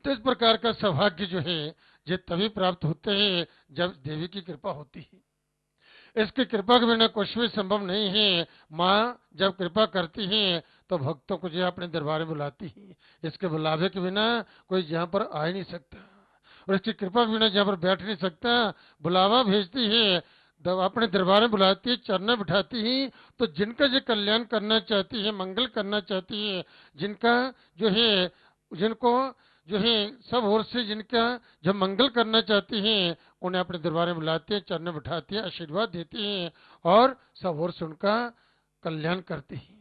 तो इस प्रकार का सौभाग्य जो है ये तभी प्राप्त होते हैं जब देवी की कृपा होती है। इसकी कृपा के बिना कुछ भी संभव नहीं है। माँ जब कृपा करती है तो भक्तों को जो अपने दरबार में बुलाती है, इसके बुलावे के बिना कोई यहाँ पर आ ही नहीं सकता, और इसकी कृपा के बिना जहाँ पर बैठ नहीं सकता। बुलावा भेजती है, अपने दरबार में बुलाती है, चरण बिठाती है, तो जिनका जो कल्याण करना चाहती है, मंगल करना चाहती है, जिनका जो है जिनको जो है सब ओर से जिनका जब मंगल करना चाहती हैं उन्हें अपने दरबार में बुलाते हैं, चरण बिठाती है, आशीर्वाद देती हैं और सब ओर से उनका कल्याण करती हैं।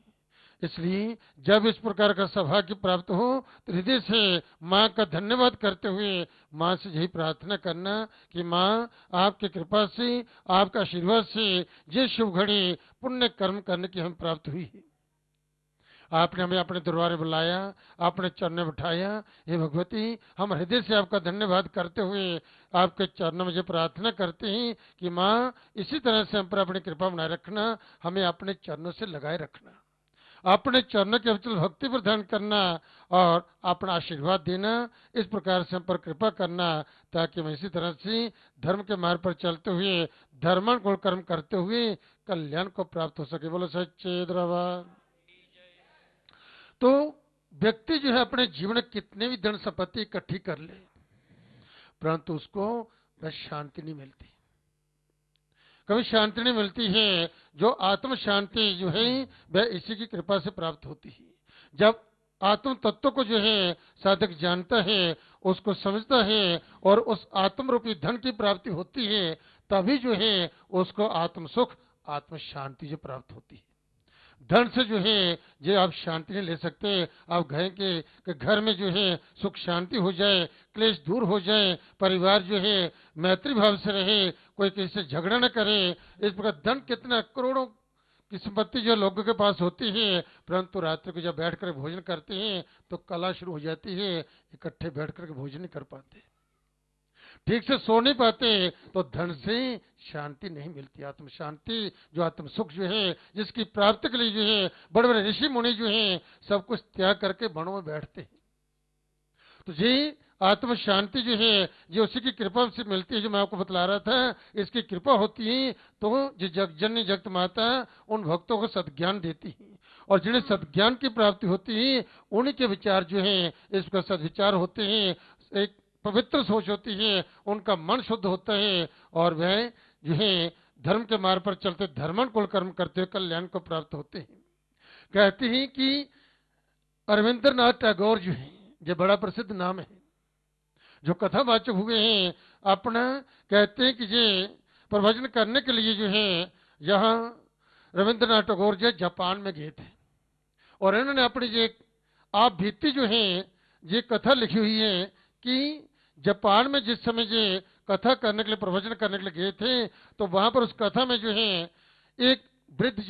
इसलिए जब इस प्रकार का सौभाग्य प्राप्त हो तो हृदय से माँ का धन्यवाद करते हुए माँ से यही प्रार्थना करना कि माँ आपकी कृपा से, आपका आशीर्वाद से ये शुभ घड़ी पुण्य कर्म करने की हम प्राप्त हुई है। आपने हमें अपने दरबार में बुलाया, आपने चरण में बिठाया। हे भगवती, हम हृदय से आपका धन्यवाद करते हुए आपके चरणों में जो प्रार्थना करते हैं कि माँ इसी तरह से हम पर अपनी कृपा बनाए रखना, हमें अपने चरणों से लगाए रखना, अपने चरणों के अविचल भक्ति प्रदान करना और अपना आशीर्वाद देना। इस प्रकार से हम पर कृपा करना ताकि हम इसी तरह से धर्म के मार्ग पर चलते हुए धर्मण गुण कर्म करते हुए कल्याण को प्राप्त हो सके। बोलो सच्चे दरबार। तो व्यक्ति जो है अपने जीवन में कितने भी धन संपत्ति इकट्ठी कर ले परंतु उसको बस शांति नहीं मिलती, कभी शांति नहीं मिलती है। जो आत्म शांति जो है वह इसी की कृपा से प्राप्त होती है। जब आत्म तत्व को जो है साधक जानता है, उसको समझता है और उस आत्म रूपी धन की प्राप्ति होती है, तभी जो है उसको आत्म सुख, आत्म शांति जो प्राप्त होती है। धन से जो है ये आप शांति नहीं ले सकते। आप कहें कि घर में जो है सुख शांति हो जाए, क्लेश दूर हो जाए, परिवार जो है मैत्री भाव से रहे, कोई किसी से झगड़ा न करे। इस प्रकार धन कितना करोड़ों की संपत्ति जो लोगों के पास होती है, परंतु रात्रि को जब बैठ कर भोजन करते हैं तो कला शुरू हो जाती है, इकट्ठे बैठ कर भोजन नहीं कर पाते, ठीक से सो नहीं पाते, तो धन से शांति नहीं मिलती। आत्म शांति जो आत्म सुख जो है जिसकी प्राप्ति के लिए जो है बड़े बड़े ऋषि मुनि जो हैं सब कुछ त्याग करके वनों में बैठते हैं। तो ये आत्म शांति जो है ये उसी की कृपा से मिलती है, जो मैं आपको बतला रहा था। इसकी कृपा होती है तो जो जगजननी जगत माता उन भक्तों को सद्ज्ञान देती है, और जिन्हें सद्ज्ञान की प्राप्ति होती है उन्हीं के विचार जो है इसका सद्विचार होते हैं, एक पवित्र सोच होती है, उनका मन शुद्ध होता है और वह जो है धर्म के मार्ग पर चलते धर्मण कुल कर्म करते हुए कल्याण को प्राप्त होते हैं। कहते हैं कि रविंद्रनाथ टैगोर जो है, ये बड़ा प्रसिद्ध नाम है, जो कथावाचक हुए हैं, अपना कहते हैं कि ये प्रवचन करने के लिए जो है यहाँ रविंद्रनाथ टैगोर जो जापान में गए थे, और इन्होंने अपनी ये आप बीती जो है ये कथा लिखी हुई है कि जापान में जिस समय ये कथा करने के लिए, प्रवचन करने के लिए गए थे, तो वहां पर उस कथा में जो है एक वृद्ध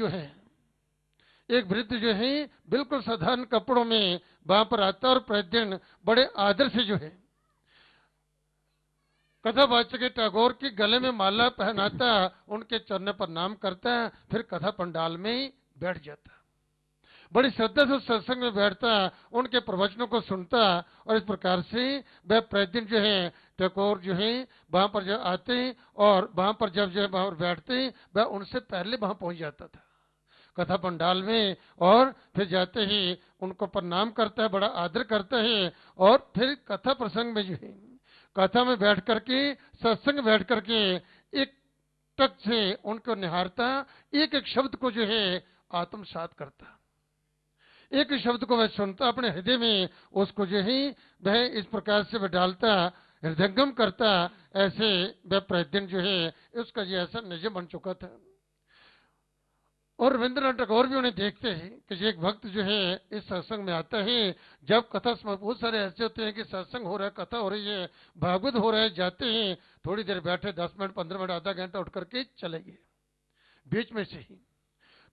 जो है बिल्कुल साधारण कपड़ों में वहां पर आता है, और प्रतिदिन बड़े आदर से जो है कथावाचक टैगोर के गले में माला पहनाता, उनके चरणों पर नाम करता, फिर कथा पंडाल में बैठ जाता, बड़ी श्रद्धा से सत्संग में बैठता, उनके प्रवचनों को सुनता, और इस प्रकार से वह प्रतिदिन जो है टैगोर जो है वहां पर जब आते और वहां पर जब जो है वहां पर बैठते, वह उनसे पहले वहां पहुंच जाता था कथा पंडाल में, और फिर जाते ही उनको प्रणाम करता है, बड़ा आदर करता है, और फिर कथा प्रसंग में जो है कथा में बैठ करके, सत्संग में बैठ करके एक टक से उनको निहारता, एक एक शब्द को जो है आत्मसात करता, एक शब्द को वह सुनता, अपने हृदय में उसको जो है वह इस प्रकार से वह डालता, हृदयंगम करता, ऐसे वह प्रतिदिन जो है उसका ये ऐसा नियम बन चुका था। और रविंद्रनाथ टैगोर भी उन्हें देखते हैं कि एक भक्त जो है इस सत्संग में आता है, जब कथा बहुत सारे ऐसे होते हैं कि सत्संग हो रहा है, कथा हो रही है, भागवत हो रहा है, जाते हैं थोड़ी देर बैठे, 10 मिनट 15 मिनट आधा घंटा उठ करके चले गए बीच में से ही,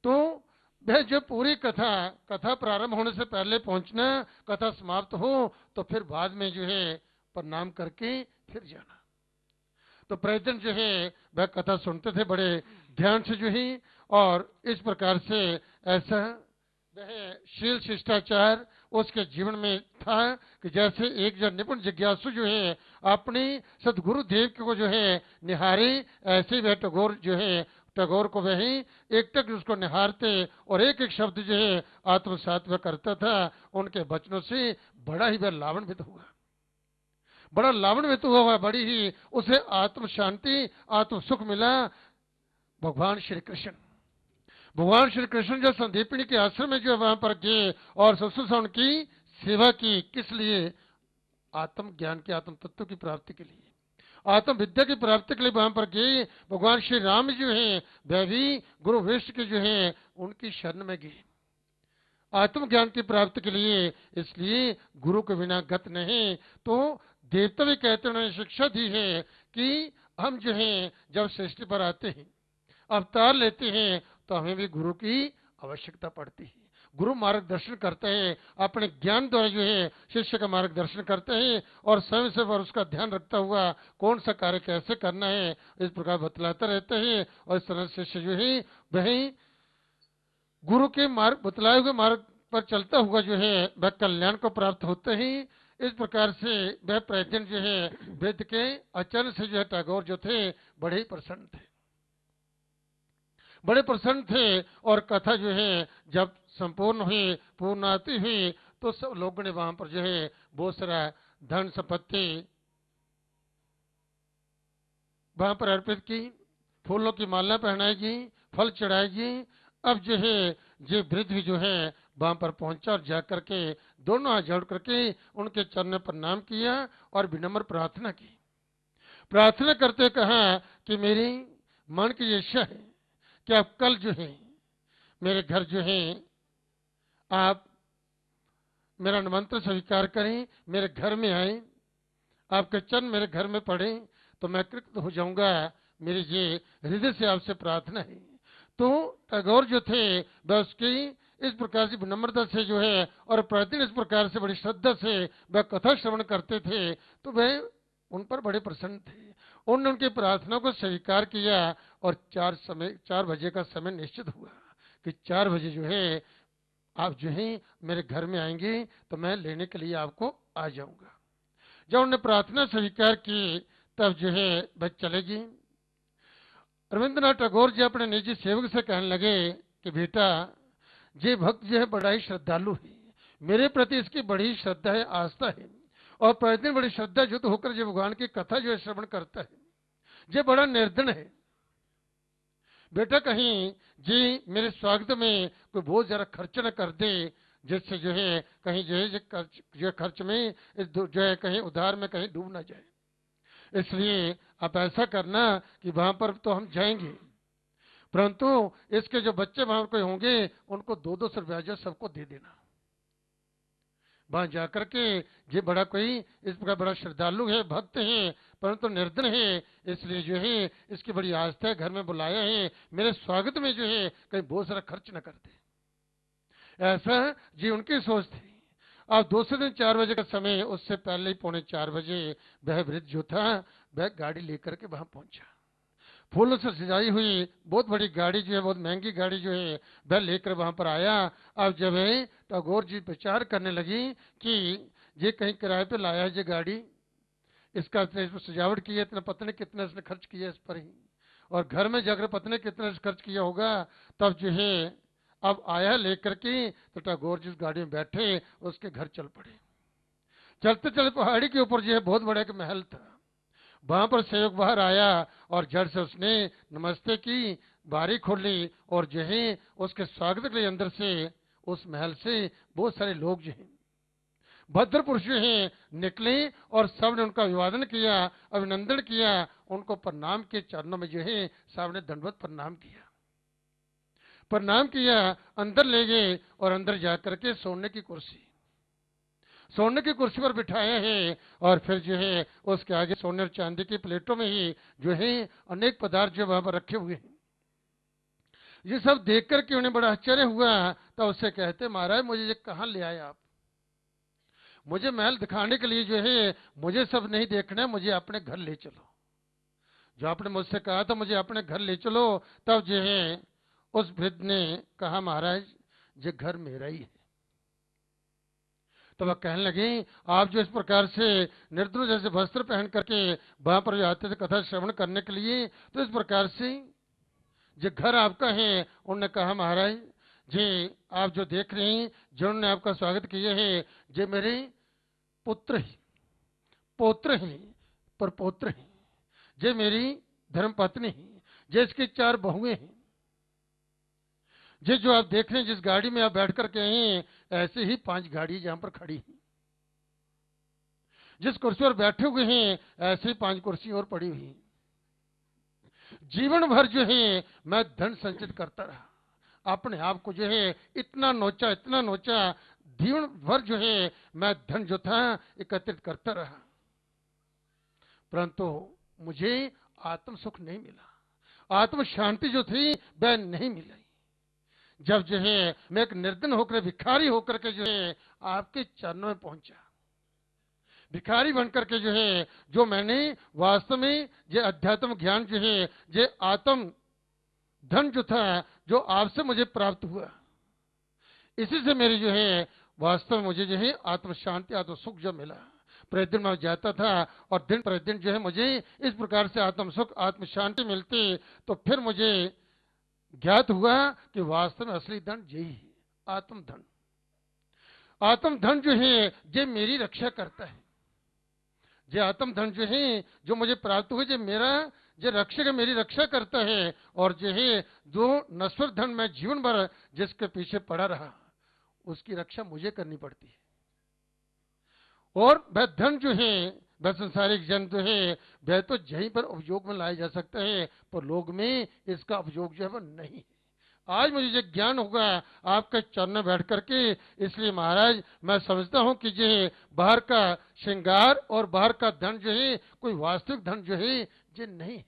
तो वह जो पूरी कथा प्रारंभ होने से पहले पहुंचना, कथा समाप्त हो तो फिर बाद में जो है प्रणाम करके फिर जाना। तो प्रतिदिन जो है वह कथा सुनते थे बड़े ध्यान से जो है, और इस प्रकार से ऐसा वह शील शिष्टाचार उसके जीवन में था कि जैसे एक जो निपुण जिज्ञासु जो है अपने सदगुरु देव को जो है निहारे, ऐसे वह टैगोर जो है टैगोर को वही एक तक उसको निहारते, और एक एक शब्द जो है आत्मसात वह करता था। उनके वचनों से बड़ा ही वह लाभान्वित हुआ, बड़ा लाभान्वित हुआ, बड़ी ही उसे आत्म शांति, आत्म सुख मिला। भगवान श्री कृष्ण जो संदीपनी के आश्रम में जो वहां पर गए और ससुर उनकी सेवा की, किस लिए? आत्म ज्ञान के, आत्म तत्व की प्राप्ति के लिए, आत्म विद्या की प्राप्ति के लिए वहां पर गए। भगवान श्री राम जो है वह भी गुरु वशिष्ठ के जो है उनकी शरण में गए आत्म ज्ञान की प्राप्ति के लिए, इसलिए गुरु के बिना गत नहीं। तो देवता भी कहते हैं, उन्होंने शिक्षा दी है कि हम जो है जब सृष्टि पर आते हैं, अवतार लेते हैं, तो हमें भी गुरु की आवश्यकता पड़ती है। गुरु मार्गदर्शन करते हैं, अपने ज्ञान द्वारा जो है शिष्य का मार्गदर्शन करते हैं, और स्वयं से पर उसका ध्यान रखता हुआ कौन सा कार्य कैसे करना है इस प्रकार बतलाते रहते हैं। और इस तरह शिष्य जो है वही गुरु के मार्ग, बतलाए हुए मार्ग पर चलता हुआ जो है वह कल्याण को प्राप्त होते हैं। इस प्रकार से वह प्रतिदिन जो है वेद के आचरण से जो है टैगोर जो थे बड़े ही प्रसन्न थे, बड़े प्रसन्न थे। और कथा जो है जब संपूर्ण हुई, पूर्णाति हुई, तो सब लोगों ने वहां पर जो है बहुत सारा धन संपत्ति वहां पर अर्पित की, फूलों की माला पहनाएगी, फल चढ़ाएगी। अब जो है ये वृद्ध भी जो है वहां पर पहुंचा और जाकर के दोनों हाथ जोड़ करके उनके चरणों पर प्रणाम किया और विनम्र प्रार्थना की। प्रार्थना करते कहा कि मेरी मन की इच्छा है कि आप कल जो है मेरे घर जो है आप मेरा निमंत्रण स्वीकार करें, मेरे घर में आए, आपके चरण मेरे घर में पड़े तो मैं कृत हो जाऊंगा। मेरी ये हृदय से आपसे प्रार्थना है। तो टैगोर जो थे वह उसकी इस प्रकार से विनम्रता से जो है और प्रतिदिन इस प्रकार से बड़ी श्रद्धा से वह कथा श्रवण करते थे, तो वह उन पर बड़े प्रसन्न थे। उन्होंने उनकी प्रार्थना को स्वीकार किया और 4 बजे का समय निश्चित हुआ कि 4 बजे जो है आप जो है मेरे घर में आएंगे तो मैं लेने के लिए आपको आ जाऊंगा। जब उन्होंने प्रार्थना स्वीकार की तब जो है वह चलेगी। रविंद्रनाथ टैगोर जी अपने निजी सेवक से कहने लगे कि बेटा ये भक्त जो है बड़ा ही श्रद्धालु है, मेरे प्रति इसकी बड़ी श्रद्धा है, आस्था है, और प्रतिदिन बड़ी श्रद्धा युक्त होकर जो भगवान की कथा जो है श्रवण करता है, ये बड़ा निर्धन है। बेटा कहीं जी मेरे स्वागत में कोई बहुत ज्यादा खर्च न कर दे, जिससे जो है कहीं जो है जो खर्च में जो है कहीं उधार में कहीं डूब ना जाए। इसलिए आप ऐसा करना कि वहां पर तो हम जाएंगे, परंतु इसके जो बच्चे वहां कोई होंगे उनको 2-2 रुपया सबको दे देना। वहां जाकर के ये बड़ा कोई इस प्रकार बड़ा श्रद्धालु है, भक्त है, परंतु निर्धन है, इसलिए जो है इसकी बड़ी आस्था है, घर में बुलाया है, मेरे स्वागत में जो है कहीं बहुत सारा खर्च न कर दे। ऐसा जी उनकी सोच थी। अब दूसरे दिन 4 बजे का समय, उससे पहले ही 3:45 वह वृद्ध जो था वह गाड़ी लेकर के वहां पहुंचा। फूलों से सजाई हुई बहुत बड़ी गाड़ी जो है, बहुत महंगी गाड़ी जो है वह लेकर वहां पर आया। अब जब है टैगोर जी विचार करने लगी कि ये कहीं किराए पे लाया है ये गाड़ी, इसका इसमें सजावट की है, इतना पता नहीं कितना इसने खर्च किया इस पर ही, और घर में जाकर पता नहीं कितना खर्च किया होगा। तब जो है अब आया लेकर के, तो टैगोर जी उस गाड़ी में बैठे, उसके घर चल पड़े। चलते चलते पहाड़ी के ऊपर जो है बहुत बड़ा एक महल था। वहां पर सेवक बाहर आया और जड़ से उसने नमस्ते की, बारी खोली, और जो है उसके स्वागत के लिए अंदर से उस महल से बहुत सारे लोग जो हैं भद्र पुरुष जो हैं निकले, और सबने उनका अभिवादन किया, अभिनंदन किया, उनको प्रणाम के चरणों में जो है सबने दंडवत प्रणाम किया, अंदर ले गए और अंदर जाकर के सोने की कुर्सी पर बिठाया है, और फिर जो है उसके आगे सोने और चांदी की प्लेटों में ही जो है अनेक पदार्थ जो वहां पर रखे हुए हैं। ये सब देख करके उन्हें बड़ा आश्चर्य हुआ। तो उससे कहते, महाराज मुझे ये कहाँ ले आए आप? मुझे महल दिखाने के लिए जो है मुझे सब नहीं देखना है, मुझे अपने घर ले चलो। जो आपने मुझसे कहा था मुझे अपने घर ले चलो। तब जो है उस वृद्ध ने कहा, महाराज ये घर मेरा ही है। तो वह कहने लगे, आप जो इस प्रकार से निर्धन जैसे वस्त्र पहन करके वहां पर जो आते थे कथा श्रवण करने के लिए, तो इस प्रकार से जो घर आपका है। उन्होंने कहा, महाराज जी आप जो देख रहे हैं, जिन्होंने आपका स्वागत किया है, जे मेरे पुत्र ही, पौत्र ही, पर पौत्र ही, जे मेरी धर्मपत्नी ही, जे इसकी 4 बहुएं हैं। जो आप देख रहे हैं जिस गाड़ी में आप बैठ कर के हैं, ऐसे ही 5 गाड़ी जहां पर खड़ी हैं। जिस कुर्सी पर बैठे हुए हैं ऐसे ही 5 कुर्सी और पड़ी हुई हैं। जीवन भर जो है मैं धन संचित करता रहा, अपने आप को जो है इतना नोचा, जीवन भर जो है मैं धन जो था एकत्रित करता रहा, परंतु मुझे आत्म सुख नहीं मिला, आत्म शांति जो थी वह नहीं मिली। जब जो है मैं एक निर्धन होकर, भिखारी होकर के जो है आपके चरणों में पहुंचा, भिखारी बनकर के जो है, जो मैंने वास्तव में ये अध्यात्म ज्ञान जो है, ये आत्म धन जो था जो आपसे मुझे प्राप्त हुआ, इसी से मेरी जो है वास्तव में मुझे जो है आत्म शांति, आत्म सुख जो मिला। प्रतिदिन मैं जाता था और दिन प्रतिदिन जो है मुझे इस प्रकार से आत्म सुख, आत्म शांति मिलती। तो फिर मुझे ज्ञात हुआ कि वास्तव में असली धन यही है, आत्म धन। आत्म धन जो है ये मेरी रक्षा करता है। ये आत्म धन जो है जो मुझे प्राप्त हुआ, जो मेरा जो रक्षक है, मेरी रक्षा करता है। और जो है जो नश्वर धन मैं जीवन भर जिसके पीछे पड़ा रहा, उसकी रक्षा मुझे करनी पड़ती है। और वह धन जो है, वह संसारिक जन जो है, वह तो यहीं पर उपयोग में लाया जा सकता है, पर लोग में इसका उपयोग जो है वह नहीं है। आज मुझे ये ज्ञान होगा आपके चरण में बैठ करके, इसलिए महाराज मैं समझता हूं कि ये बाहर का श्रृंगार और बाहर का धन जो है कोई वास्तविक धन जो है ये नहीं है।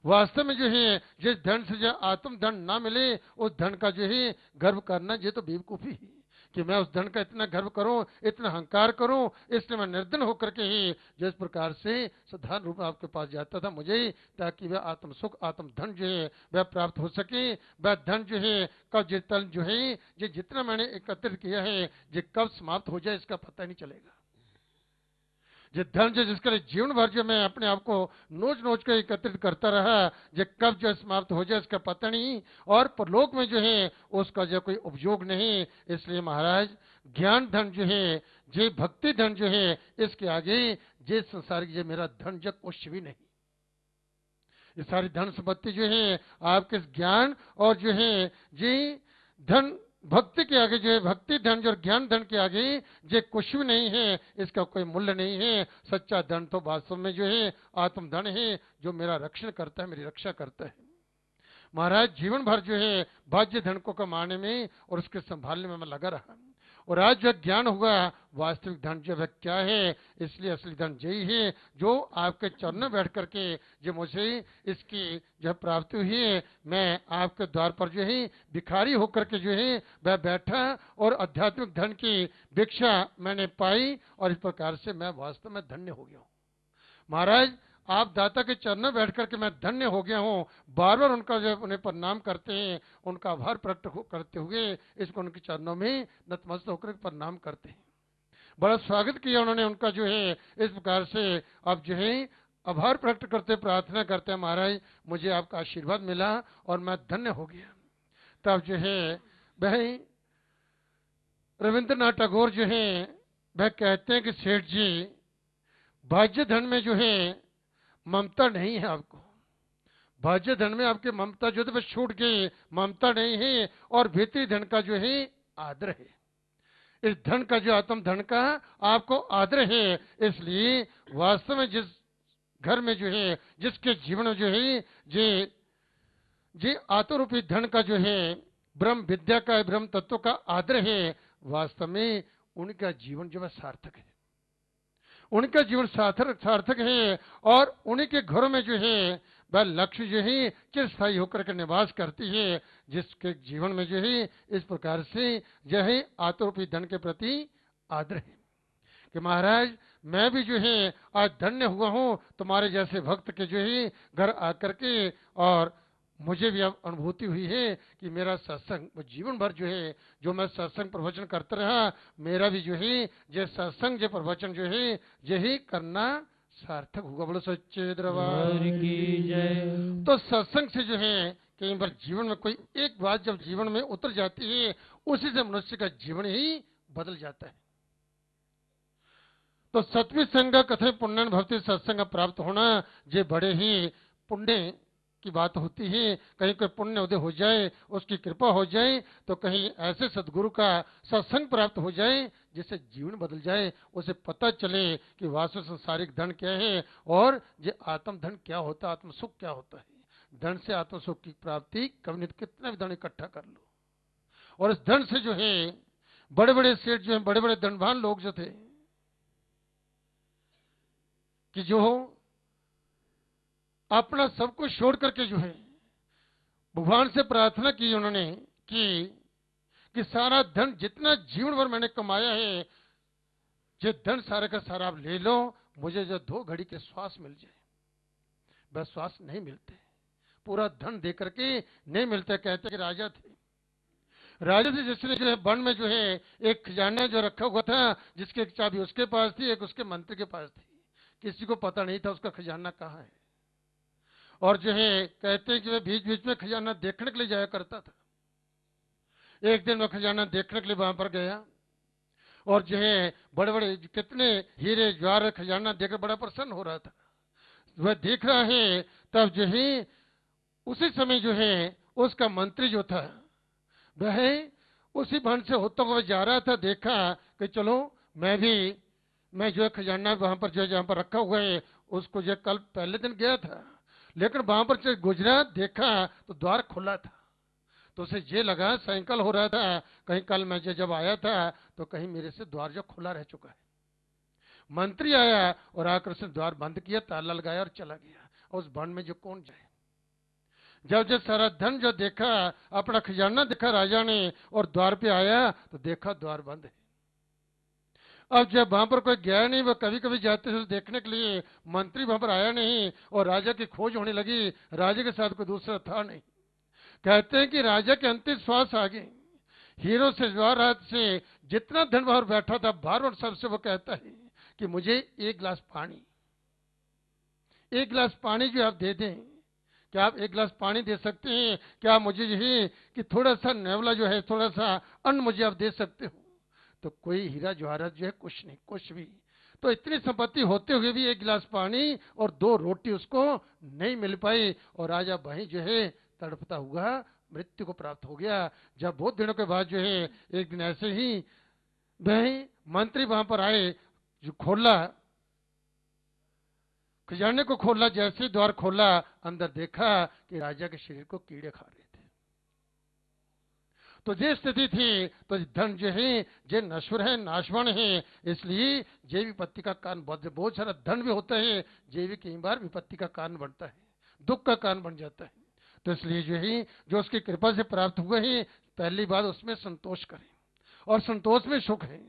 वास्तव में जो है जिस धन से जो आत्म धन ना मिले, उस धन का जो है गर्व करना ये तो बेवकूफी है कि मैं उस धन का इतना गर्व करूं, इतना अहंकार करूं। इसलिए मैं निर्धन होकर के ही जिस प्रकार से साधारण रूप में आपके पास जाता था मुझे, ताकि वह आत्म सुख, आत्म धन जो है वह प्राप्त हो सके। वह धन जो है कब जितना जो है ये जितना मैंने एकत्रित किया है ये कब समाप्त हो जाए इसका पता नहीं चलेगा। ये धन जो जिसके लिए जीवन भर जो मैं अपने आप को नोच कर एकत्रित करता रहा, ये कब जो समाप्त हो जाए इसका पता नहीं, और परलोक में जो है उसका जो कोई उपयोग नहीं। इसलिए महाराज ज्ञान धन जो है, ये भक्ति धन जो है, इसके आगे ये संसारिक ये मेरा धन जो कुछ भी नहीं। ये सारी धन संपत्ति जो है आपके ज्ञान और जो है ये धन भक्ति के आगे जो है, भक्ति धन जो ज्ञान धन के आगे जो कुछ भी नहीं है, इसका कोई मूल्य नहीं है। सच्चा धन तो वास्तव में जो है आत्म धन है, जो मेरा रक्षण करता है, मेरी रक्षा करता है। महाराज जीवन भर जो है बाह्य धन को कमाने में और उसके संभालने में मैं लगा रहा, और आज जो ज्ञान हुआ वास्तविक धन जो है क्या है, इसलिए असली धन यही है जो आपके चरणों में बैठ करके जो मुझे इसकी जो प्राप्ति हुई है। मैं आपके द्वार पर जो है भिखारी होकर के जो है वह बैठा और आध्यात्मिक धन की भिक्षा मैंने पाई, और इस प्रकार से मैं वास्तव में धन्य हो गया हूँ। महाराज आप दाता के चरणों में बैठ करके मैं धन्य हो गया हूँ। बार बार उनका जो उन्हें प्रणाम करते हैं, उनका आभार प्रकट करते हुए इसको उनके चरणों में नतमस्तक होकर प्रणाम करते हैं। बड़ा स्वागत किया उन्होंने उनका जो है। इस प्रकार से अब जो है आभार प्रकट करते प्रार्थना करते हैं, महाराज मुझे आपका आशीर्वाद मिला और मैं धन्य हो गया। तब जो है वह रविंद्रनाथ टैगोर जो है वह कहते हैं कि सेठ जी बाह्य धन में जो है ममता नहीं है, आपको बाह्य धन में आपके ममता जो है छूट गई, ममता नहीं है, और भीतरी धन का जो है आदर है। इस धन का जो आत्म धन का आपको आदर है, इसलिए वास्तव में जिस घर में जो है, जिसके जीवन में जो है जे आत्मरूपी धन का जो है ब्रह्म विद्या का, ब्रह्म तत्व का आदर है, वास्तव में उनका जीवन जो है सार्थक है, उनका जीवन सार्थक है। और उन्हीं के घरों में जो है वह लक्ष्य जो है चिरस्थायी होकर के निवास करती है, जिसके जीवन में जो है इस प्रकार से यह है आत्मरूपी धन के प्रति आदर है कि महाराज मैं भी जो है आज धन्य हुआ हूँ तुम्हारे जैसे भक्त के जो है घर आकर के, और मुझे भी अब अनुभूति हुई है कि मेरा सत्संग जीवन भर जो है, जो मैं सत्संग प्रवचन करता रहा, मेरा भी जो है जो सत्संग जो प्रवचन जो है यही करना सार्थक होगा। बोलो सच्चे दरबार की जय। तो सत्संग से जो है कई बार जीवन में कोई एक बात जब जीवन में उतर जाती है, उसी से मनुष्य का जीवन ही बदल जाता है। तो सत्वी संग कथे पुण्यन भवति, सत्संग प्राप्त होना ये बड़े ही पुण्य की बात होती है। कहीं कोई पुण्य उदय हो जाए, उसकी कृपा हो जाए, तो कहीं ऐसे सदगुरु का सत्संग प्राप्त हो जाए जिससे जीवन बदल जाए, उसे पता चले कि वास्तव संसारिक धन क्या है और ये आत्म धन क्या होता है, आत्म सुख क्या होता है। धन से आत्म सुख की प्राप्ति कभी नहीं, कितना भी धन इकट्ठा कर लो। और इस धन से जो है बड़े बड़े सेठ जो है, बड़े बड़े धनवान लोग जो थे कि जो अपना सब कुछ छोड़ करके जो है भगवान से प्रार्थना की उन्होंने कि सारा धन जितना जीवन भर मैंने कमाया है, ये धन सारे का सारा आप ले लो, मुझे जो 2 घड़ी के श्वास मिल जाए। बस श्वास नहीं मिलते, पूरा धन दे करके नहीं मिलते। कहते कि राजा थे जिसने जो है वन में जो है एक खजाना जो रखा हुआ था, जिसकी एक चाबी उसके पास थी, एक उसके मंत्री के पास थी, किसी को पता नहीं था उसका खजाना कहाँ है। और जो है कहते हैं कि वह बीच बीच में खजाना देखने के लिए जाया करता था। एक दिन वह खजाना देखने के लिए वहां पर गया, और जो है बड़े बड़े कितने हीरे ज्वार खजाना देखकर बड़ा प्रसन्न हो रहा था। वह देख रहा है, तब जो है उसी समय जो है उसका मंत्री जो था वह उसी वन से होता हुआ जा रहा था। देखा कि चलो मैं जो है खजाना वहां पर जो है जहां पर रखा हुआ है, उसको जो कल पहले दिन गया था, लेकिन वहां पर जब गुजरा देखा तो द्वार खुला था। तो उसे ये लगा, सायंकाल हो रहा था, कहीं कल मैं जब आया था तो कहीं मेरे से द्वार जो खुला रह चुका है। मंत्री आया और आकर उसने द्वार बंद किया, ताला लगाया और चला गया। और उस वन में जो कौन जाए। जब सारा धन जो देखा, अपना खजाना देखा राजा ने, और द्वार पे आया तो देखा द्वार बंद है। अब जब वहां पर कोई गया नहीं, वो कभी कभी जाते थे देखने के लिए, मंत्री वहां पर आया नहीं और राजा की खोज होने लगी। राजा के साथ कोई दूसरा था नहीं। कहते हैं कि राजा के अंतिम श्वास आ गए। हीरो से जवाहरात से जितना धन बाहर बैठा था, बार बार सबसे वो कहता है कि मुझे 1 गिलास पानी, 1 गिलास पानी जो आप दे दें, क्या आप 1 गिलास पानी दे सकते हैं? क्या मुझे जो है कि थोड़ा सा नेवला जो है, थोड़ा सा अन्न मुझे आप दे सकते हो? तो कोई हीरा जवाहरात जो है कुछ नहीं, कुछ भी। तो इतनी संपत्ति होते हुए भी 1 गिलास पानी और 2 रोटी उसको नहीं मिल पाई, और राजा वहीं जो है तड़पता हुआ मृत्यु को प्राप्त हो गया। जब बहुत दिनों के बाद जो है एक दिन ऐसे ही वही मंत्री वहां पर आए, जो खोला खजाने को खोला, जैसे द्वार खोला अंदर देखा कि राजा के शरीर को कीड़े खा रहे थे। तो ये स्थिति थी। तो धन जो है ये नश्वर है, नाशवान है, इसलिए ये विपत्ति का कारण बहुत सारा धन भी होता है, ये भी कई बार विपत्ति का कारण बनता है, दुख का कारण बन जाता है। तो इसलिए जो है जो उसकी कृपा से प्राप्त हुए हैं, पहली बात उसमें संतोष करें और संतोष में सुख है।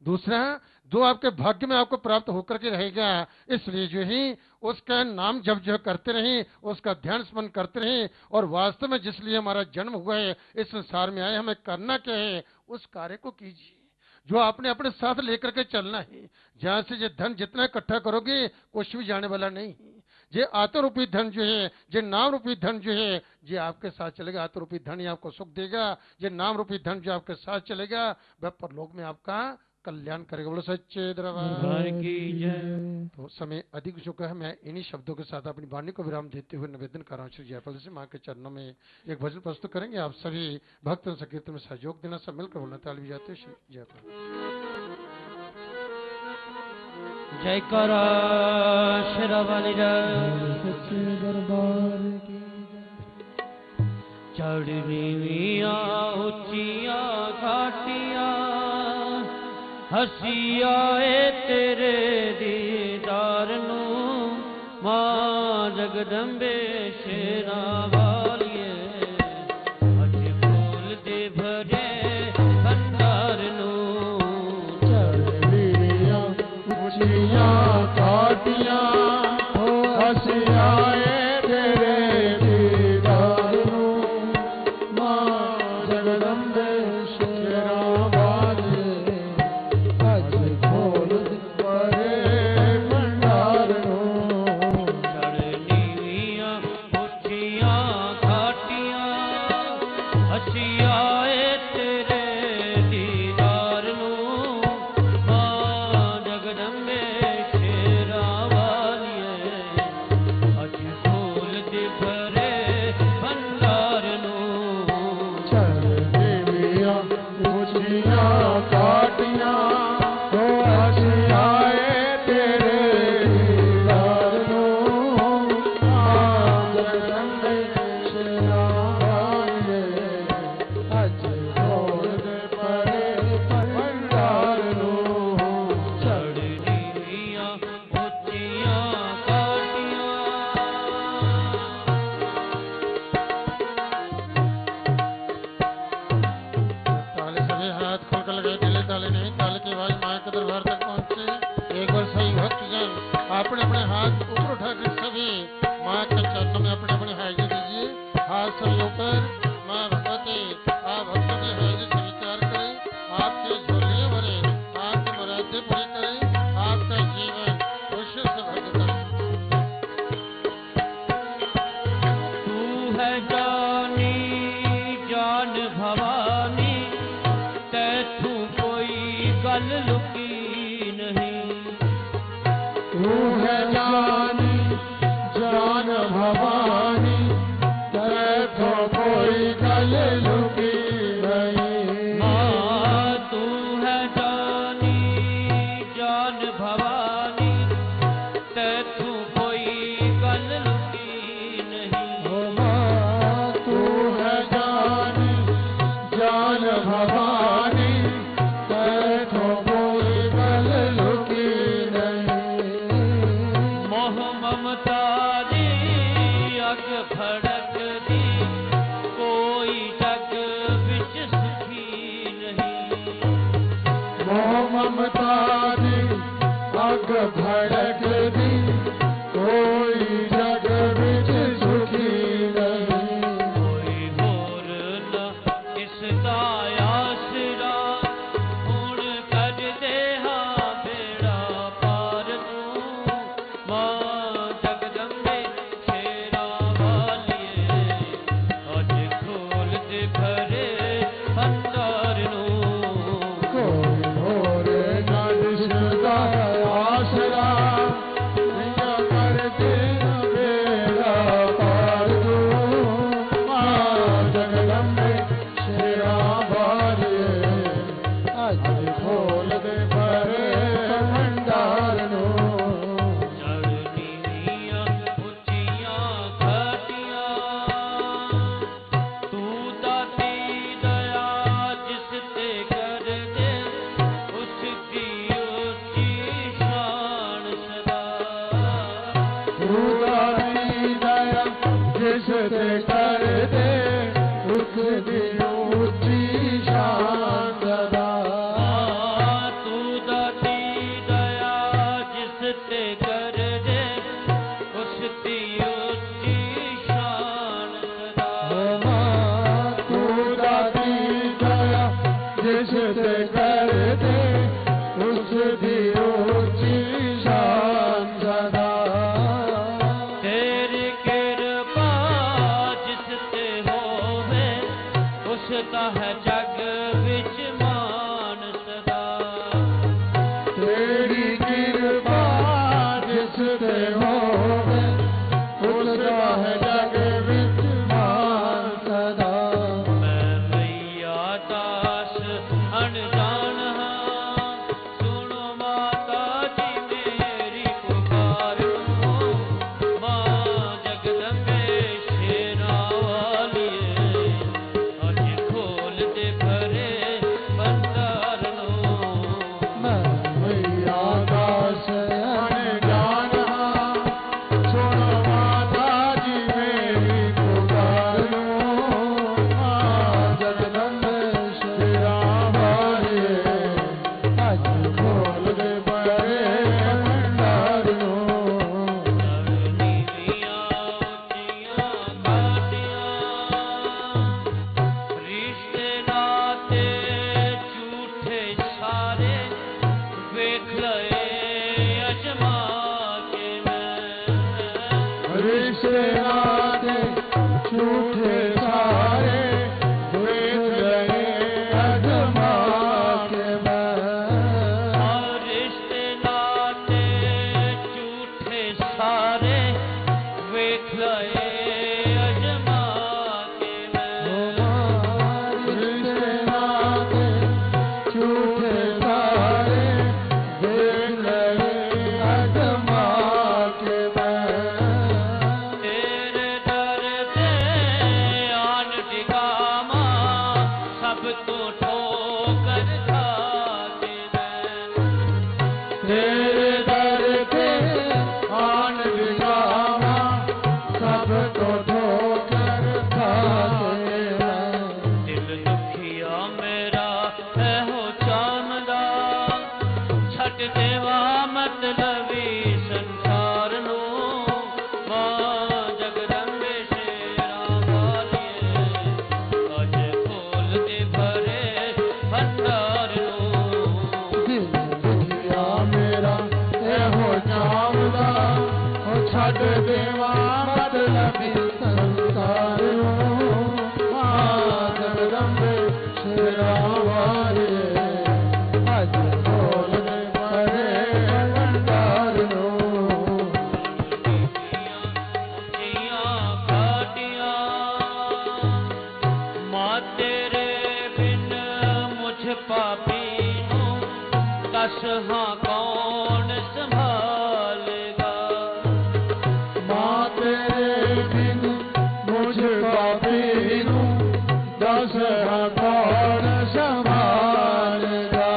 दूसरा, जो आपके भाग्य में आपको प्राप्त होकर के रहेगा, इसलिए जो है उसका नाम जब जो करते रहें, उसका ध्यान स्मरण करते रहें। और वास्तव में जिसलिए हमारा जन्म हुआ है, इस संसार में आए, हमें करना क्या है, उस कार्य को कीजिए जो आपने अपने साथ लेकर के चलना है। जहां से ये धन जितना इकट्ठा करोगे कुछ भी जाने वाला नहीं है। ये आत्मरूपी धन जो है, ये नाम रूपी धन जो है, ये आपके साथ चलेगा। आत्मरूपी धन ही आपको सुख देगा, ये नाम रूपी धन जो आपके साथ चलेगा वह परलोक में आपका कल्याण करेगा। बोलो सच्चे दरबार की जय। तो समय अधिक जो है, मैं इन्हीं शब्दों के साथ अपनी वाणी को विराम देते हुए निवेदन कर रहा हूँ श्री जयपाल से माँ के चरणों में एक भजन प्रस्तुत करेंगे। आप सभी भक्त संकीर्तन में सहयोग देना, सब मिलकर बोलना, ताली बजाते श्री जयपाल। जय करा शेरावाली सच्चे दरबार की चढ़निया ऊंचिया घाटिया हसी आए तेरे दीदार नू मां जगदंबे शेरा वालिए अज खोल दे भरे भंडार नू चढ़निया ऊंचिया घाटिया हसी आए तेरे दीदार नू मां जगदंबे शेरा वालिए अज खोल परे भंडार नू चढ़निया ऊंचिया घाटिया हसी आए तेरे दीदार नू मां जगदंबे शेरा वालिए अज खोल दे भरे भंडार नू चढ़निया ऊंचिया घाटिया हसी आए तेरे दीदार नू मां जगदंबे शेरा वालिए अज खोल परे भंडार नू चढ़निया ऊंचिया घाटिया ताले सभी हाथ खोलकर लगाए, दिले ताले नहीं, ताले की आवाज माँ के दरबार तक पहुंचे। एक बार सही भक्तजन अपने अपने हाथ ऊपर उठाकर सभी माँ के चरणों में अपने अपने हाजिरी दीजिए। हाथ सभी ऊपर। माँ भगवती आप भक्तों की हाजिरी स्वीकार करें, आपकी झोलियां भरे, आपकी मुरादें पूरी करें, आपका जीवन खुशी से भर करें। तू है जानी जान भवानी तैथू कोई गल लुकी नहीं तू है जानी जान भवानी तैथो कोई गल लुकी नहीं माँ तू है जानी जान भवानी तैथू कोई गल लुकी नहीं ओ माँ तू है जानी जान भवानी तैथो कोई गल लुकी नहीं मोह ममता दी अग भड़क दी कोई जग बिच सुखी नहीं मोह ममता दी अग भड़क दी कोई जग बिच सुखी नहीं कोई होर न इसदा आसरा हुण कर दे हां बेड़ा पार तू मां जगदंबे शेरा वालिए अज खोल दे भरे भंडार नू कोई और न दिसदा आसरा अनजान हाँ सुनो माता जी मेरी पुकार नो माँ जगदम्बे शेरा वालिए अज खोल दे भरे भंडार नो मैया दास अनजान हाँ सुनो माता जी मेरी पुकार नो माँ जगदम्बे शेरा वालिए अज खोल दे बड़े भंडार नो नीलियां ऊंचियां घाटियां रिश्ते नाते झूठे सारे वेख लए अजमा के मैं रिश्ते नाते झूठे सारे देख गए अजमा के मैं और रिश्ते नाते झूठे सारे वेख लए अजमा के मैं रिश्ते नाते झूठे सारे देख गए अजमा के मैं तेरे दर ते आन टिकामा सब तो ठोकर खा के मैं तेरे दर पे आन बिगावा सब तो ठोकर खाते हैं दिल दुखिया मेरा है हो चामदा छट देवा मतलबी संसार नो मां जगदम्बे शेरा वालिए अज खोल दे भरे भंडार नो दिल दुखिया मेरा हो जामदा हो छड़ देवा मतलबी संसार मां जगदम्बे शेरा वालिए अज खोल दे बड़े भंडार नो ऊंचियां घाटियां मां तेरे बिन मुझ पापी नू दस हाँ कौन संभालेगा मां तेरे बिन मुझ पापी नू दस कौन संभालेगा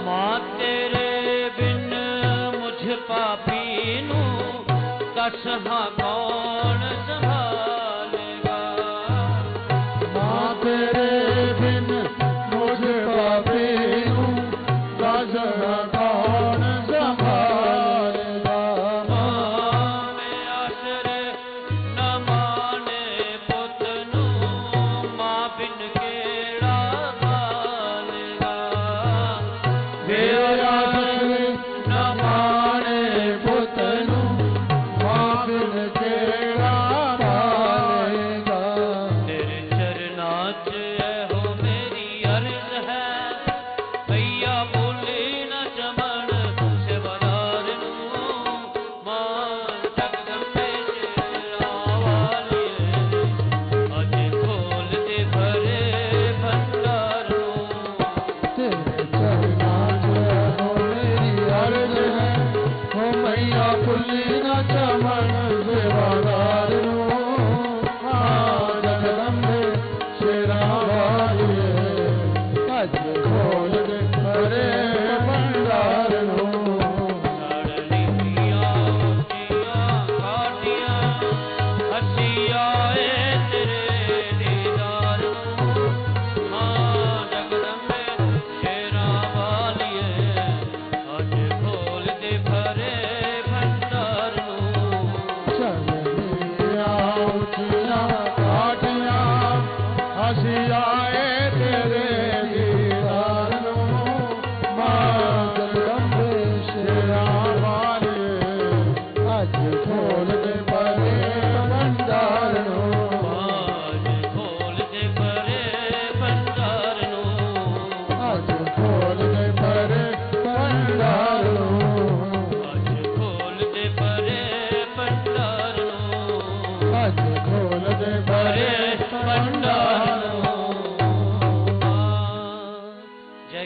मां तेरे बिन मुझ पापी नू दस हाँ कौन संभालेगा मां तेरे बिन मुझ पापी नू दस कौन संभालेगा मैं आसरे न माने पुत नू मां बिन केड़ा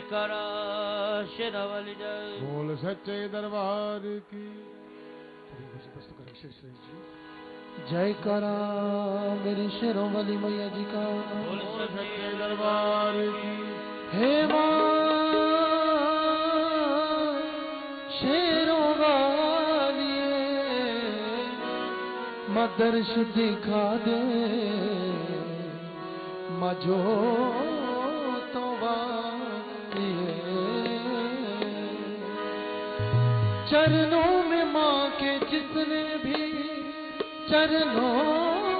करा शेरावाली जय। बोल सच्चे दरबार की जय करा मेरी शेरों वाली मैया जी का। बोल सच्चे दरबार की हे माँ शेरों वाली माँ दर्श दिखा दे माँ जो तो वाली चरणों में माँ के जिसने भी चरणों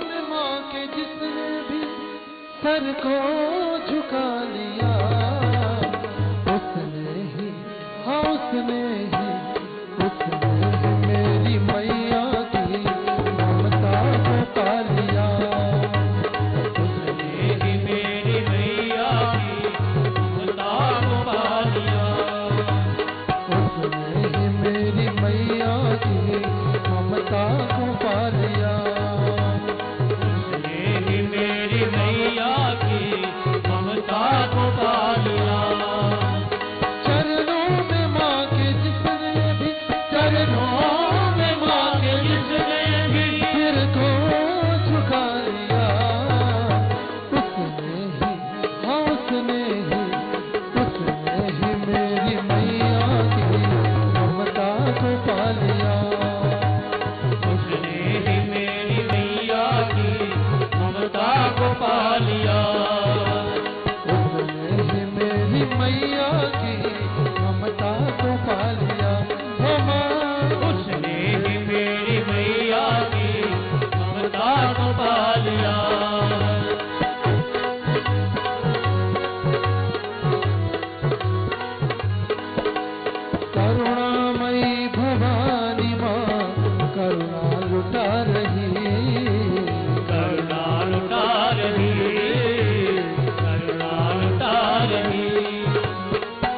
में माँ के जिसने भी सर को झुका लिया उसने ही हाँ उसने ही मेरी मैया की ममता को पा लिया। उसने ही मेरी मैया की ममता को पा लिया। उसने ही मेरी मैया की ममता को पा लिया। उसने ही मेरी मैया की ममता को पा लिया। चरणों में माँ के जिसने भी चरणों में माँ के जिसने भी सिर को झुका लिया उसने ही हाँ उसने ही मेरी मैया की ममता को पा लिया। उसने ही मेरी मैया की ममता को पा लिया। उसने ही मेरी मैया की ममता को पा लिया। हो माँ उसने ही मेरी मैया की ममता को पा लिया। करुणामयी भवानी माँ करुणा लुटा रही करुणा लुटा रही। करुणा लुटा रही।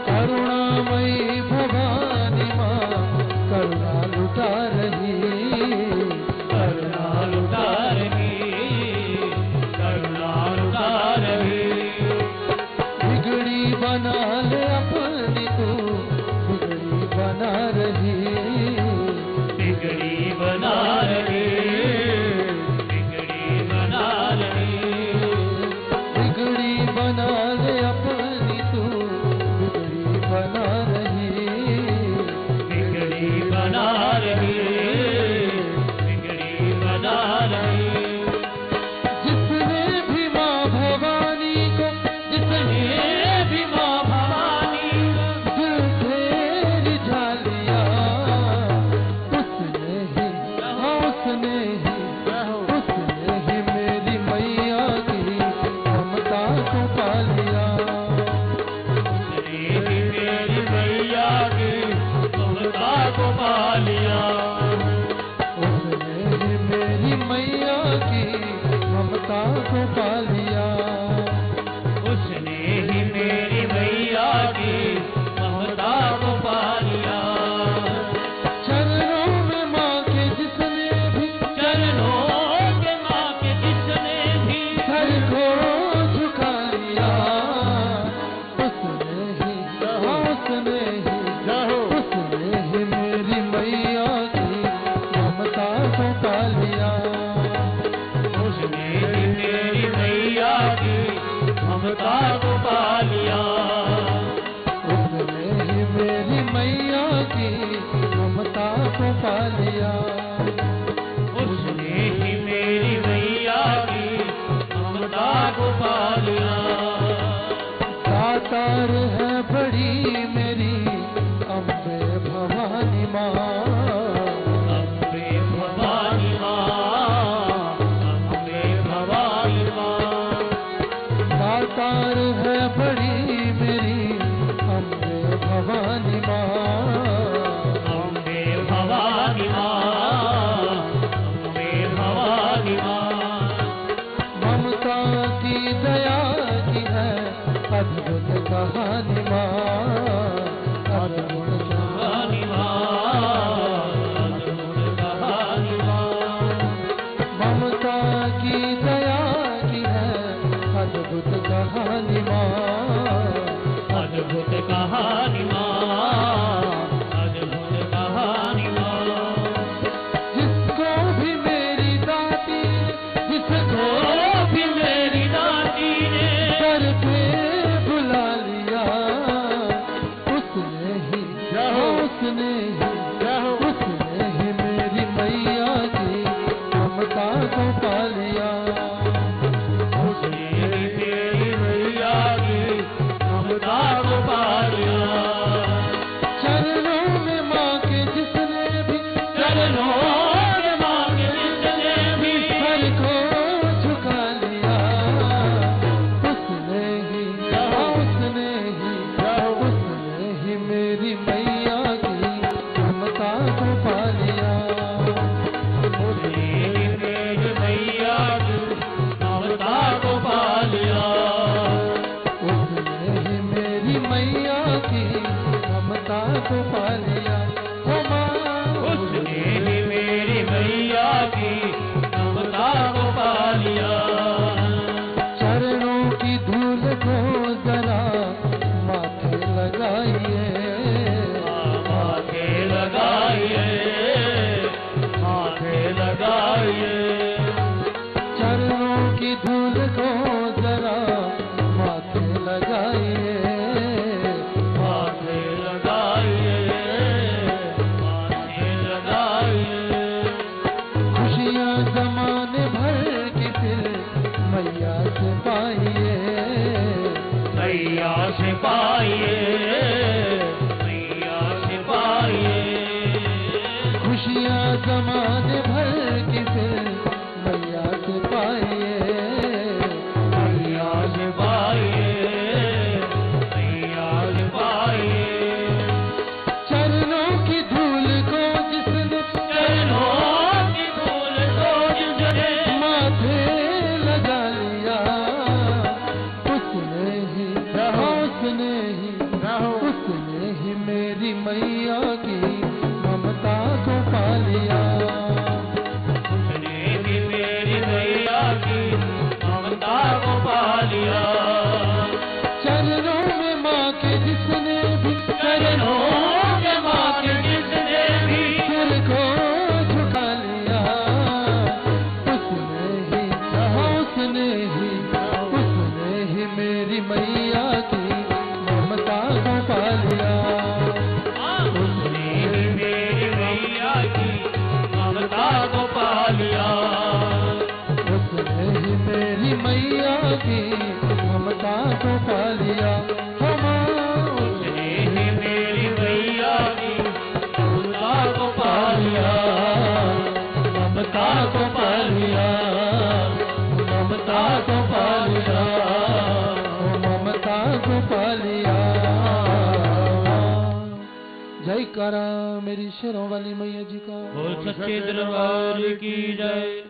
करुणामयी भवानी माँ करुणा लुटा रही करुणा लुटा रही। करुणा लुटा रही। बिगड़ी बना ले अपनी तू बिगड़ी बना रही बिगड़ी बना रही। बिगड़ी बना रही। बिगड़ी बना ले अपनी तू बिगड़ी बना रही बिगड़ी बना रही। बिगड़ी बना रही। जिसने भी माँ भवानी को जिसने भी माँ भवानी दिल से रिझा लिया उसने ही हाँ उसने ही मेरी मैया की ममता को पा लिया। उसने ही मेरी मैया की ममता को पा लिया। उसने ही मेरी मैया की ममता को पा लिया। उसने ही मेरी मैया की ममता को पा लिया। चरणों में माँ के जिसने भी चरणों के माँ के जिसने भी सर को झुका लिया उसने ही हाँ उसने ही मेरी मैया की ममता को पा लिया। उसने ही मेरी मैया की ममता को पा लिया। उसने ही मेरी मैया की ममता को पा लिया। उसने ही मेरी मैया की ममता को पा लिया। दातार है बड़ी मेरी अम्बे भवानी माँ अम्बे भवानी माँ। अम्बे भवानी माँ। दातार है बड़ी मेरी अम्बे भवानी माँ अम्बे भवानी माँ। अम्बे भवानी माँ। ममता की दया की है अद्भुत कहानी माँ अद्भुत भवानी माँ। अद्भुत कहानी माँ। ममता की दया की है अद्भुत कहानी माँ अद्भुत मैया की ममता को पा लिया। हो माँ उसने ही मेरी मैया की ममता को पा लिया। चरणों की धूल को जरा माथे लगाइए, माथे लगाइए, माथे लगाइए। चरणों की धूल को जरा माथे लगाइए, माथे लगाइए, माथे लगाइए। खुशियाँ जमाने भर की फिर मैया से पाइए, मैया से पाइए, मैया से पाइए। खुशियाँ जमाने भर की फिर मैया से पाइए, मैया से पाइए, मैया से पाइए। चरणों की धूल को जिसने चरणों की धूल को जिसने माथे लगा लिया, उसने ही उसने ही मेरी मैया की ममता को पा लिया। उसने भी मेरी मैया की ममता को पा लिया। चरणों में माँ के जिसने भी चरणों में माँ के जिसने भी सिर को झुका लिया, उसने ही मेरी मैया की ममता को पा लिया। उसने ही मेरी मैया की ममता को पा लिया। उसने ही मेरी मैया की ममता को पा लिया। उसने ही मेरी मैया की ममता को पा लिया। ममता को पा लिया, ममता को पा लिया, ममता को पा लिया। जयकारा मेरी शेरों वाली मैया जी का। बोल सच्चे दरबार की जय।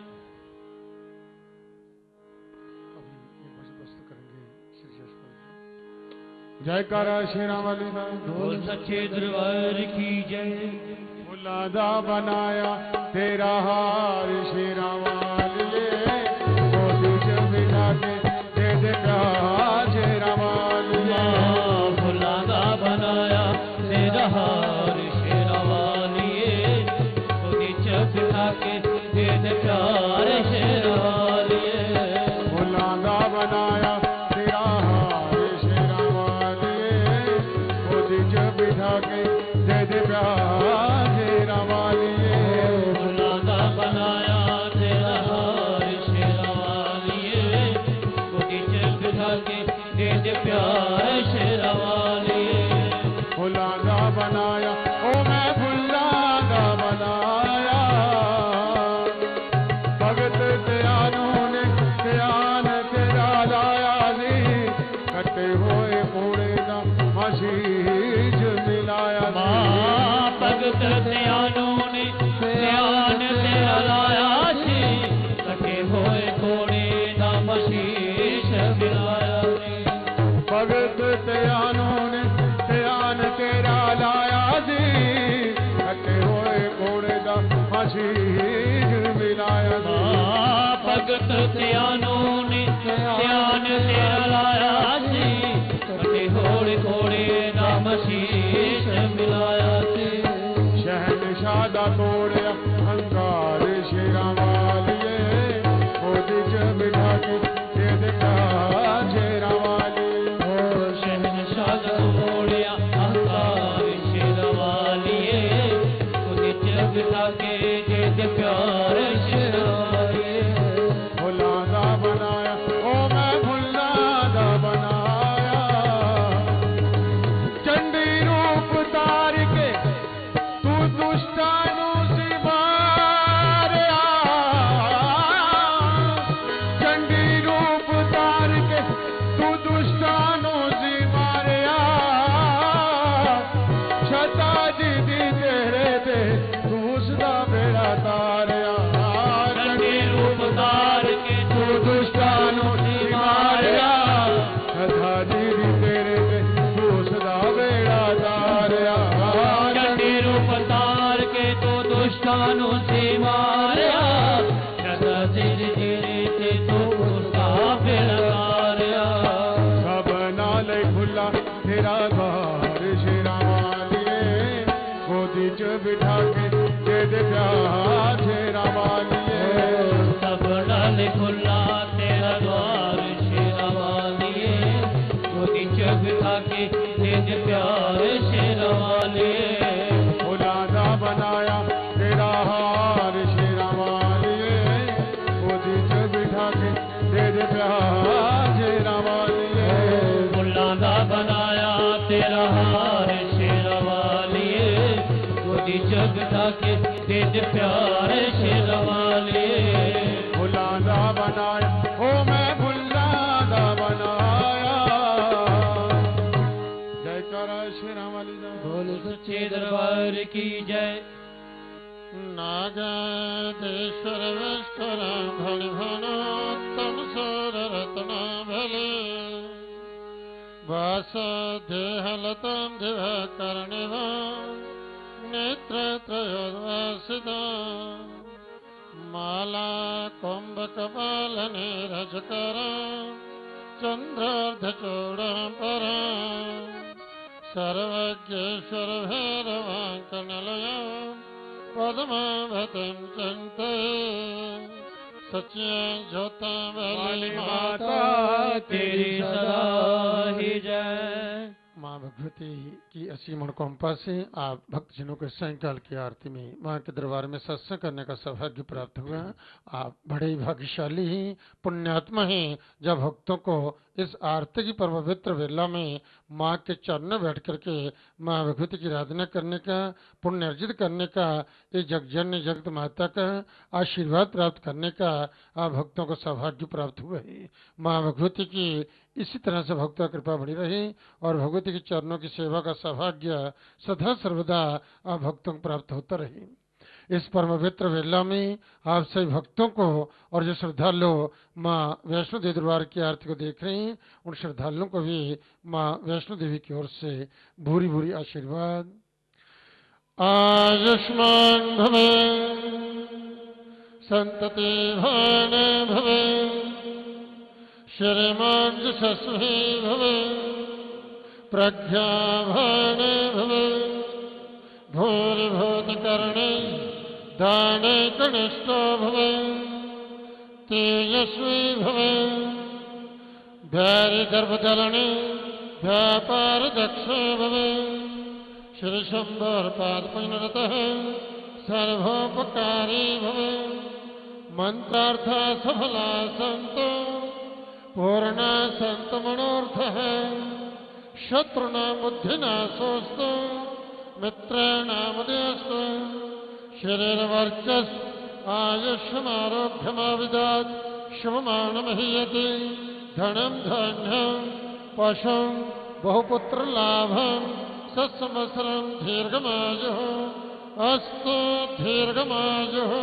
जयकारा शेरा वाली का। बोल सच्चे दरबार की जय। फुलादा बनाया तेरा हार शेरा वालिए, मोदी जब बिना के दे दे प्यार शेरा वालिए। फुलादा बनाया तेरा हार शेरा वालिए, खुदी चखा के दे दे प्यार शेरा वालिए। फुलादा बनाया तेरा हार शेरा वालिए, मोदी जब बिठा के दे दे प्यार शेरा वालिए। फुलादा बनाया तेरा हार शेरा वालिए, खुदी चखा के दे दे प्यार शेरा वालिए। फुलादा बनाया ओ मैं फुलादा बनाया, भगत दयानों ने ध्यान तेरा लाया जी, कटे हुए कूड़े का मशीज मिलाया माँ भगत दयानों ने ध्यान तेरा लाया जी, कटे हुए घोड़े का मशीष मिलाया जी। भगत दयानों ने ध्यान तेरा लाया जी, कटे हुए कूड़े का मशीज मिलाया जी। भगत दयानों ने ध्यान तेरा लाया जी, कटे होड़ घोड़े नाम शीश मिलाया जी। शहनशाह दा तोड़िया अंगार शेरा वालिए, मोदी च बिठा के दे दे प्यार शेरा वालिए। शहनशाह दा तोड़िया अंगार शेरा वालिए, खुदी च बिठा के दे दे प्यार शेरा वालिए। फुलादा कानों से मारया सदा सिर तेरे ते तो उसका बेलगारया सब नाल खुला तेरा द्वार शेरा वालिए गोदी च बिठा के दे दे प्यार शेरा वालिए सब नाल खुला तेरा द्वार शेरा वालिए गोदी च बिठा के दे दे प्यार शेरा वालिए फुलादा बनाया तेरा हार शेरा वालिए गोदी च बिठा के दे दे प्यार शेरा वालिए फुल्लां दा बनाया तेरा हार शेरा वालिए गोदी च बिठा के दे दे प्यार शेरा वालिए फुलादा बनाया ओ मैं फुलादा बनाया जय करा शेरा वाली दा बोल सच्चे दरबार की जय नागेश्वर विश्वर भल भनोत्तम सुर रत्न भले वास देहलतम दिव कर्णिव नेत्र त्रयोदवासिता माला कुंभ कपाल नीरज कर चंद्रार्ध चूड़ांबर सर्वज्ञेश्वर भैरवांकनलय पद्मावतीं चिंते सच्चियां ज्योतां वाली माता तेरी सदा ही जय माँ भगवती की असीम अनुकंपा से आप भक्तजनों को सायंकाल की आरती में माँ के दरबार में सत्संग करने का सौभाग्य प्राप्त हुआ। आप बड़े ही भाग्यशाली हैं, पुण्यात्मा हैं, जब भक्तों को इस आरती की पवित्र वेला में माँ के चरण में बैठ करके माँ भगवती की आराधना करने का, पुण्य अर्जित करने का, इस जगजननी जगत माता का आशीर्वाद प्राप्त करने का आप भक्तों को सौभाग्य प्राप्त हुआ है। माँ भगवती की इसी तरह से भक्तों की कृपा बढ़ी रही और भगवती के चरणों की सेवा का सौभाग्य सदा सर्वदा आप भक्तों को प्राप्त होता रहे। इस परम पवित्र वेला में आप सभी भक्तों को और जो श्रद्धालु माँ वैष्णो देवी दरबार की आरती को देख रहे हैं उन श्रद्धालुओं को भी माँ वैष्णो देवी की ओर से भूरी भूरी आशीर्वाद। आयुष्मान भवे संतति भान भवे श्रीमान यशस्वी भवे प्रज्ञाभान भवे भूरिभूत कर्णे दाने कनिष्ठो भवे तेजस्वी भवे भैरि गर्भदलने व्यापार दक्ष भवे श्री शंभर पाद पुण्यरतः सर्वोपकारी भवे मंत्रार्थ सफला संतो पूर्णा संत मनोर्थ है शत्रुना बुद्धिनाशोस्तु मित्राणामदेस्तु शरीर वर्चस आयुष्यमारोग्यमाविदात् शुभमानमहीयते धनम धान्यम पशुम बहुपुत्र लाभम सत्संवत्सरम दीर्घमायुः अस्तु दीर्घमायुः।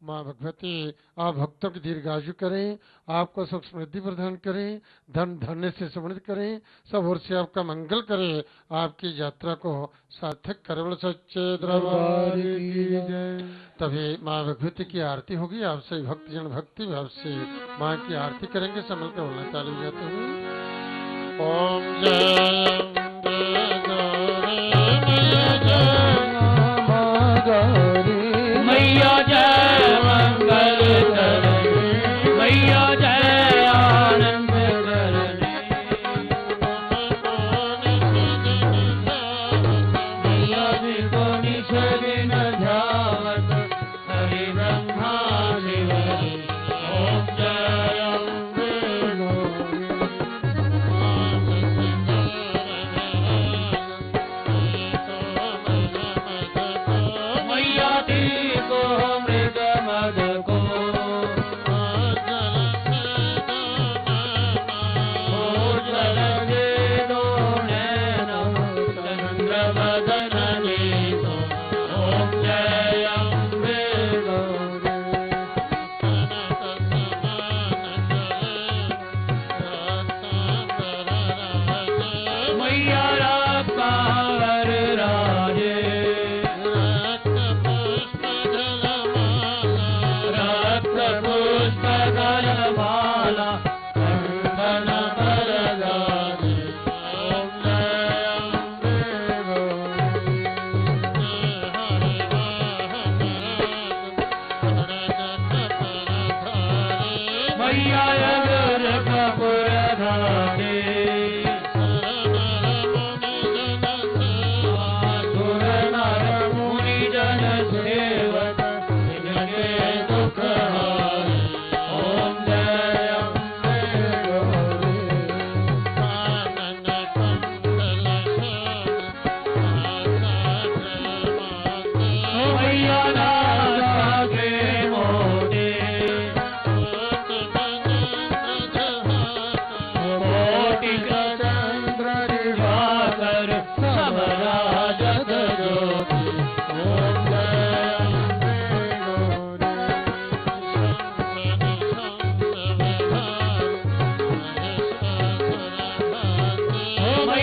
माँ भगवती आप भक्तों की दीर्घायु करें, आपको सुख समृद्धि प्रदान करें, धन धन्य से समृद्ध करें, सब ओर से आपका मंगल करें, आपकी यात्रा को सार्थक करे। बोलो सच्चे दरबार की जय। तभी माँ भगवती की आरती होगी। आप सभी भक्तजन भक्ति भाव से माँ की आरती करेंगे। समझ कर बोलना चालू हो जाते हैं। ओम जय मैया जय मंगल करने मैया जय आनंद करने मैया जी को निषेधन ध्यावत हरि ब्रह्मा शिव ओम जय अम्बे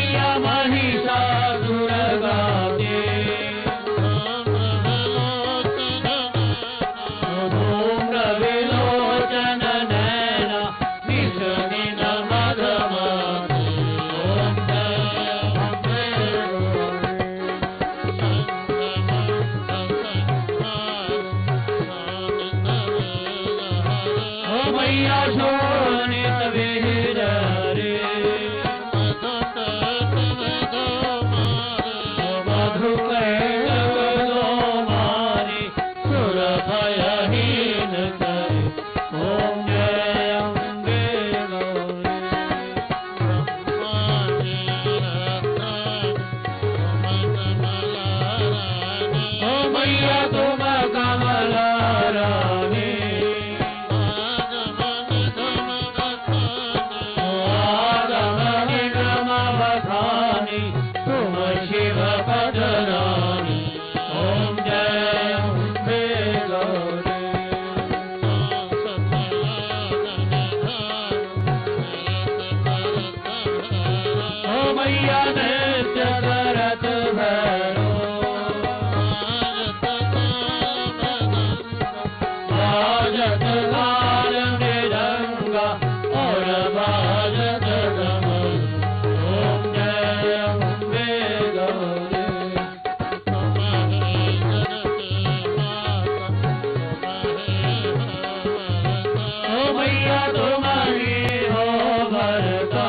मैया महिषासुर गाते धूम्र विलोचन नैना विषदिन मधुमते ओम जय मैया शोणित विहिर रे मधु कैलो मारी सुर भयहीन करे ओम जय अम्बे गौरी ओ मैया तुम कमल रानी आगम निगम बखानी तुम शिव पदरानी ओम जय अम्बे गौरी ओ मैया नृत्य करत भैरो बाजत लाल मृदंगा और बाजत कमल ओम जय अम्बे गौरी ओ मैया तुम्हारी हो भरता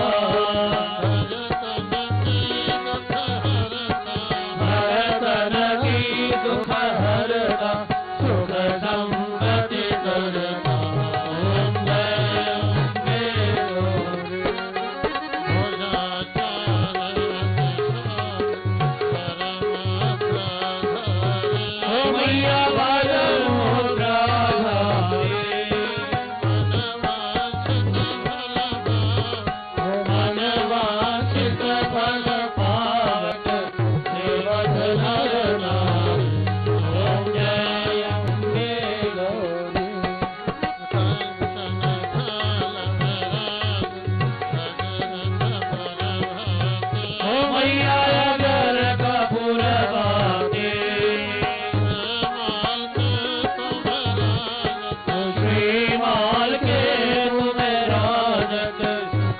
भरतन की दुख हरता सुख संपत्ति करता ओम जय अम्बे गौरी ओ मैया बालमुद्राधारी मनवांछित फल पावत सेवक नर नारी ओम जय अम्बे गौरी ओ मैया अगर कपूर बाते श्रीमाल के तुम्हें राजत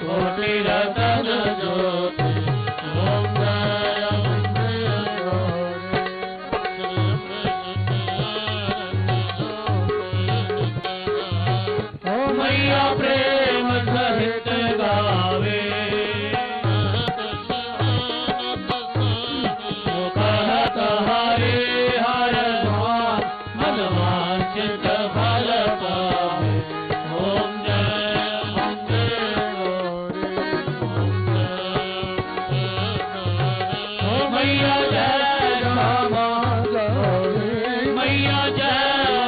कोटि रतन ज्योति ओम जय अम्बे गौरी ओ मैया प्रेम सहित गावे ओ कहत हरे हर स्वान मनवांछित फल पावे ओम जय अम्बे गौरी ओ मैया जय रामा गौरी मैया जय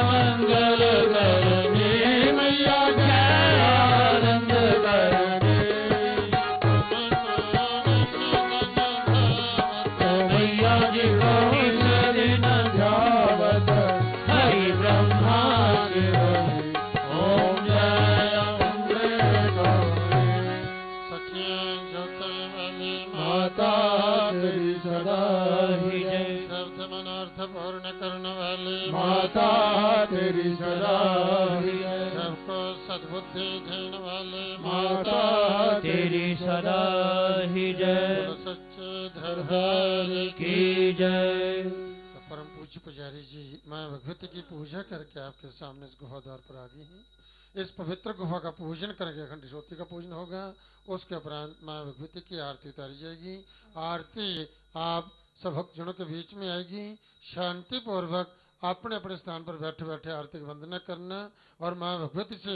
मंगल करने मैया जय आनंद करने ओ मैया जी को इस दिन ध्यावत हरि ब्रह्मा शिव ओम जय अम्बे गौरी माता तेरी सदा ही जय शब्द मनोर्थ पूर्ण करने वाले माता तेरी सदा ही जय सबको सद्बुद्धि देने वाले माता तेरी सदा ही जय सच्चे दरबार की जय तो परम पूज्य पुजारी जी मैं भगवती की पूजा करके आपके सामने इस गुफा द्वार पर आ गई हूँ। इस पवित्र गुफा का पूजन करके अखंड ज्योति का पूजन होगा। उसके उपरांत माँ भगवती की आरती उतारी जाएगी। आरती आप सब भक्तजनों के बीच में आएगी। शांति पूर्वक अपने अपने स्थान पर बैठे बैठे आरती की वंदना करना और माँ भगवती से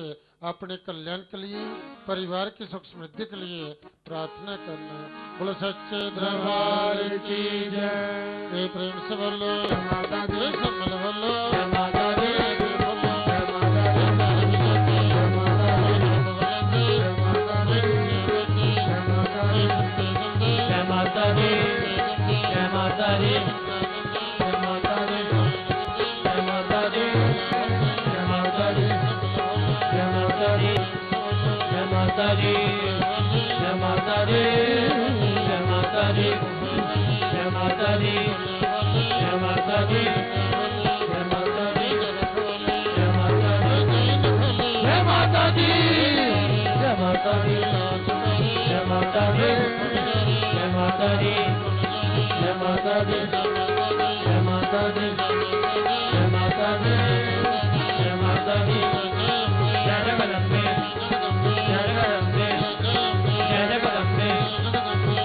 अपने कल्याण के लिए परिवार की सुख समृद्धि के लिए प्रार्थना करना। बोलो सच्चे दरबार की जय। प्रेम से बोलो माता दी सब मिल बोलो माता दी माता दी जय माता दी जय माता दी जय माता दी जय माता माता दी जय माता दी जय माता दी जय माता दी जय माता दी जय जगदम्बे जय जगदम्बे जय जगदम्बे जय जगदम्बे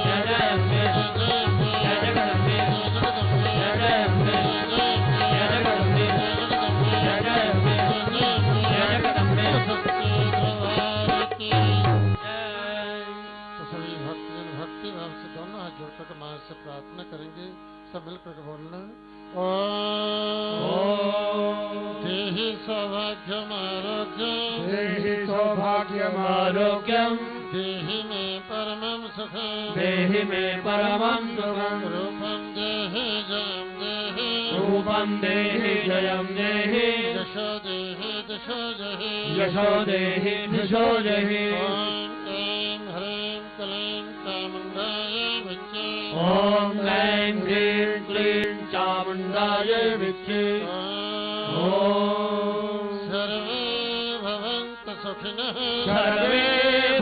जय जगदम्बे जय जगदम्बे जय जगदम्बे जय जगदम्बे जय जगदम्बे तो सभी भक्तजन भक्ति भाव से दोनों हाथ जोड़कर मां से प्रार्थना करेंगे। सब मिलकर बोलना ओम देहि सौभाग्यमारोग्यं देहि सौभाग्यमारोग्यं देहि मे परमं सुखं देहि मे परमं सुखं रूपं देहि जयं देहि रूपं देहि जयं देहि यशो देहि दिशो देहि यशो देहि दिशो देहि ॐ ऐं ह्रीं क्लीं चामुण्डाय विद्महे ॐ सर्वे भवन्तु सुखिनः सर्वे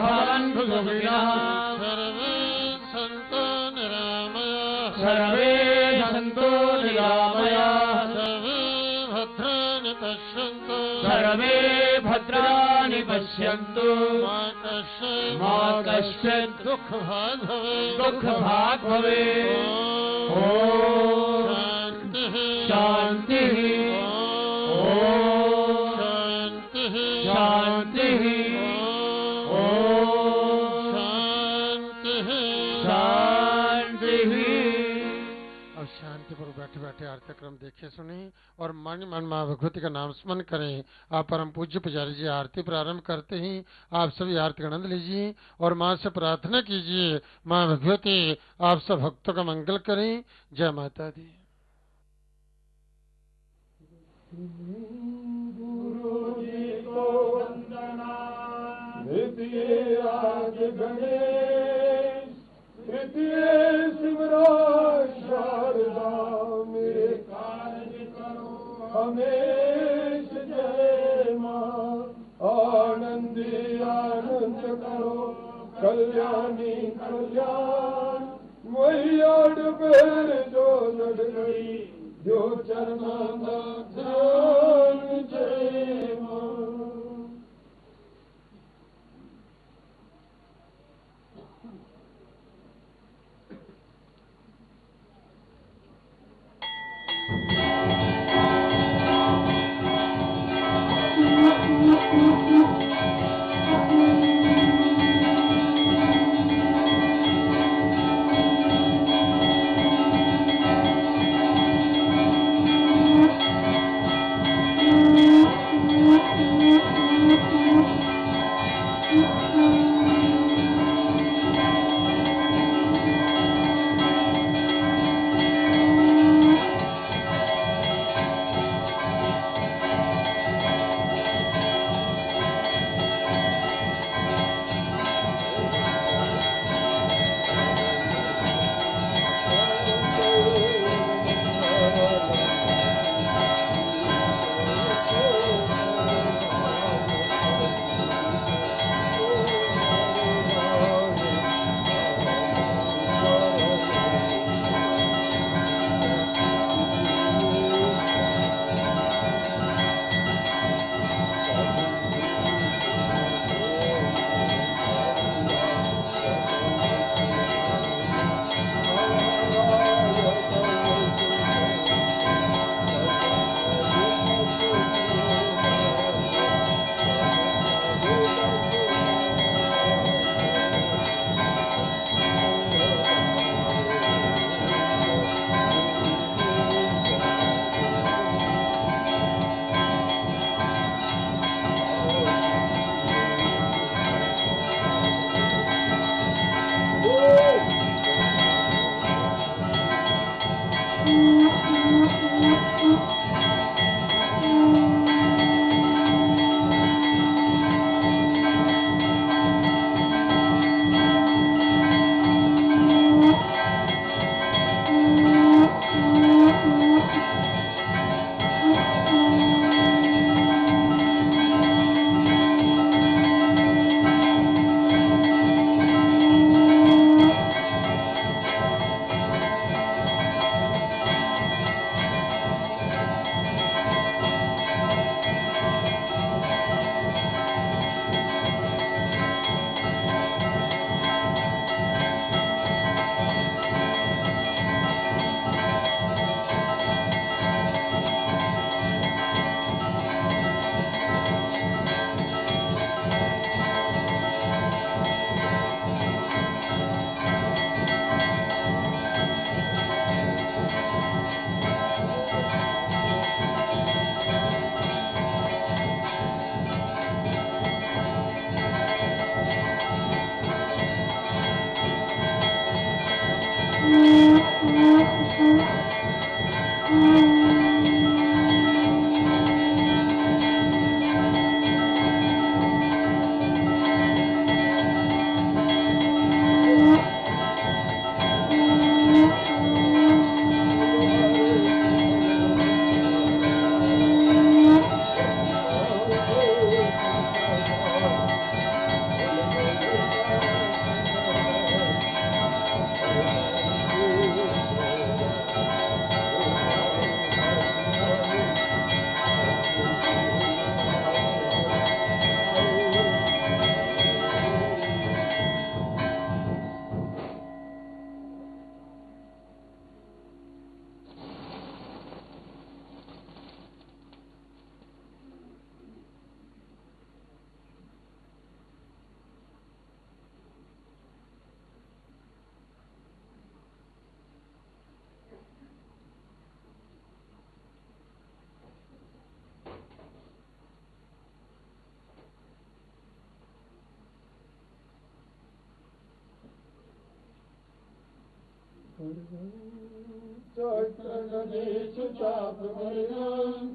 भवन्तु सुखिनः सर्वे सन्तु निरामयाः सर्वे सन्तु निरामयाः सर्वे भद्राणि पश्यन्तु सर्वे भद्राणि पश्यन्तु मा कश्चित् दुःखभाग् भवेत् दुःखभाग् भवेत् ॐ शान्तिः शान्तिः शान्तिः ॐ शान्तिः शान्तिः अब शांतिपूर्वक बैठे बैठे आरती क्रम देखे सुने और मन मन मां भगवती का नाम स्मरण करें। आप परम पूज्य पुजारी जी आरती प्रारंभ करते ही आप सभी आरती का आनंद लीजिए और मां से प्रार्थना कीजिए मां भगवती आप सब भक्तों का मंगल करें। जय माता दी। गुरु जी को वंदना द्वितीय आज गणेश तृतीय शिवराज शारदा मेरे कार्य करो हमेश जय मां आनंदी आनंद करो कल्याणी कल्याण वही आड़ पैर जो लड़ गई जो चरणा ध्यान जय मां।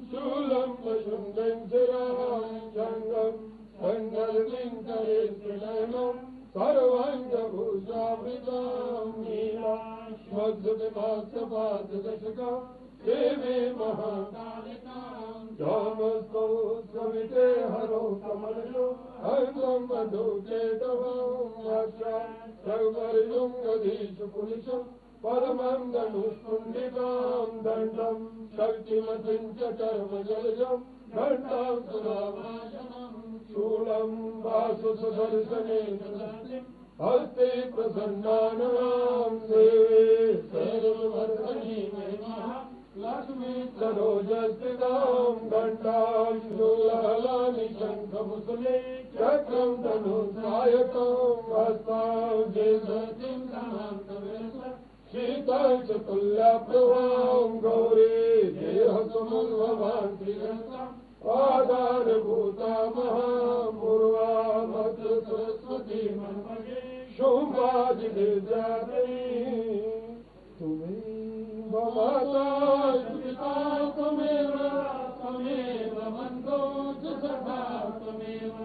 शूलं पशुन्दं चिरां जङ्गं सङ्गर्विङ्करेशनयनं सर्वाङ्गभूषावृतां नीलाश्मद्विमासपादशका देवी महाकालिकां जामस्तौ सविते हरो कमलो हंसं मधु चेतवं आशा सर्वर्युं गदीषु पुरुषं परमं धनुष्पुण्डिकां दण्डं शक्तिमतिं च कर्मजलजं घण्टां सुराभाषणं शूलं वासुसुदर्शनेन हस्ते प्रसन्नानां देवे सर्ववर्धनी महिमा लक्ष्मी सरोजस्थितां घण्टां शूलहलानि शङ्खमुसले चक्रं धनुसायकं हस्तां जेसतिं समान्तवेश शीतां च तुल्याप्रभां गौरी देहसमुद्भवां श्रीरसां आधारभूता महापूर्वा मत्र सरस्वती मनमगे शुम्भादिजाते तुम्हें माता पिता त्वमेव त्वमेव बन्धो च सखा त्वमेव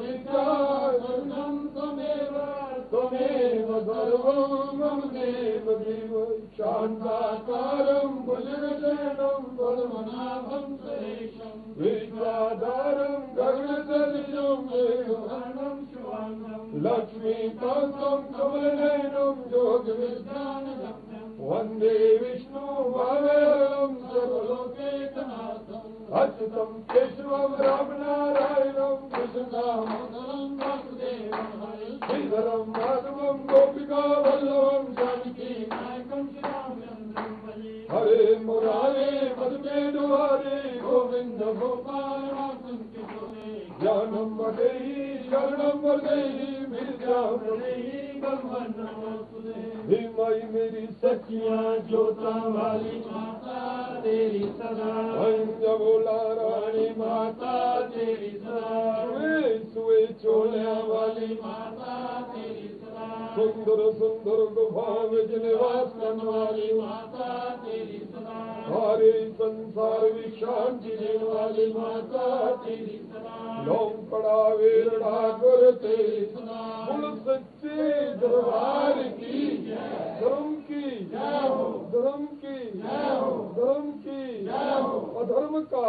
विद्या सर्वं त्वमेव त्वमेव सर्वं मम देव देव शान्ताकारं भुजगशयनं पद्मनाभं सुरेशं विश्वाधारं गगनसदृशं मेघवर्णं शुभांगं लक्ष्मीकान्तं कमलनयनं योगविद्यानगम्यं वन्दे विष्णुभवेरं सर्वलोकैकनाथं अच्युतं केशवं रामनारायणं कृष्णदामोदरं वासुदेवं श्रीधरं माधवं गोपिकावल्लभं जानकी नायकं श्रीरामचन्द्रं भजे हरे मुरारे मधुमे दुहारे गोविन्द गोपाल किशोरे ज्ञानं वदेहि शरणं वदेहि विद्यां वदेहि भगवन् नमोस्तुते हिमाई मेरी सखियां जोता वाली माता तेरी सदा बोला रानी माता तेरी सदा सुए चोलिया वाली माता तेरी सदा सुंदर सुंदर गुफा में निवास करने वाली माता तेरी सदा हरे संसार विशांति देने वाली माता तेरी सदा लोम पड़ा वेरड़ा कर तेरी सदा बोल सच्चे दरबार की धर्म की धर्म की धर्म की अधर्म का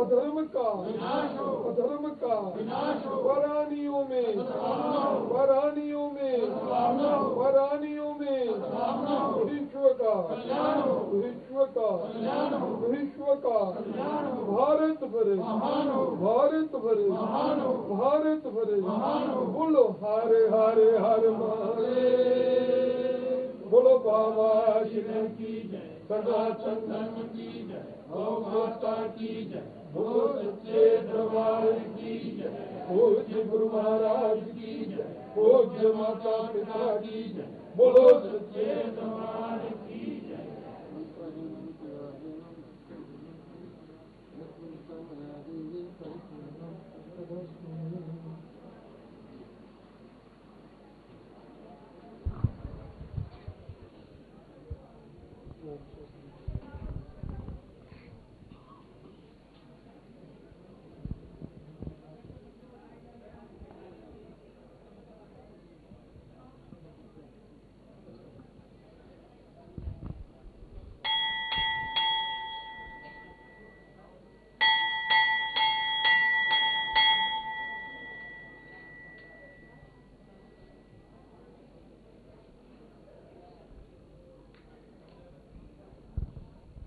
अधर्म का अधर्म का वाराणियों में वाराणियों में वाराणियों में विश्व का विश्व का विश्व का भारत भरे भारत भरे भारत भरे बोलो हारे हारे हर मारे बोलो बाबा शिव की जय सनातन धर्म की जय गौ माता की जय बोलो सच्चे दरबार की जय पूज्य गुरु महाराज की जय पूज्य माता पिता की जय बोलो सच्चे दरबार की जय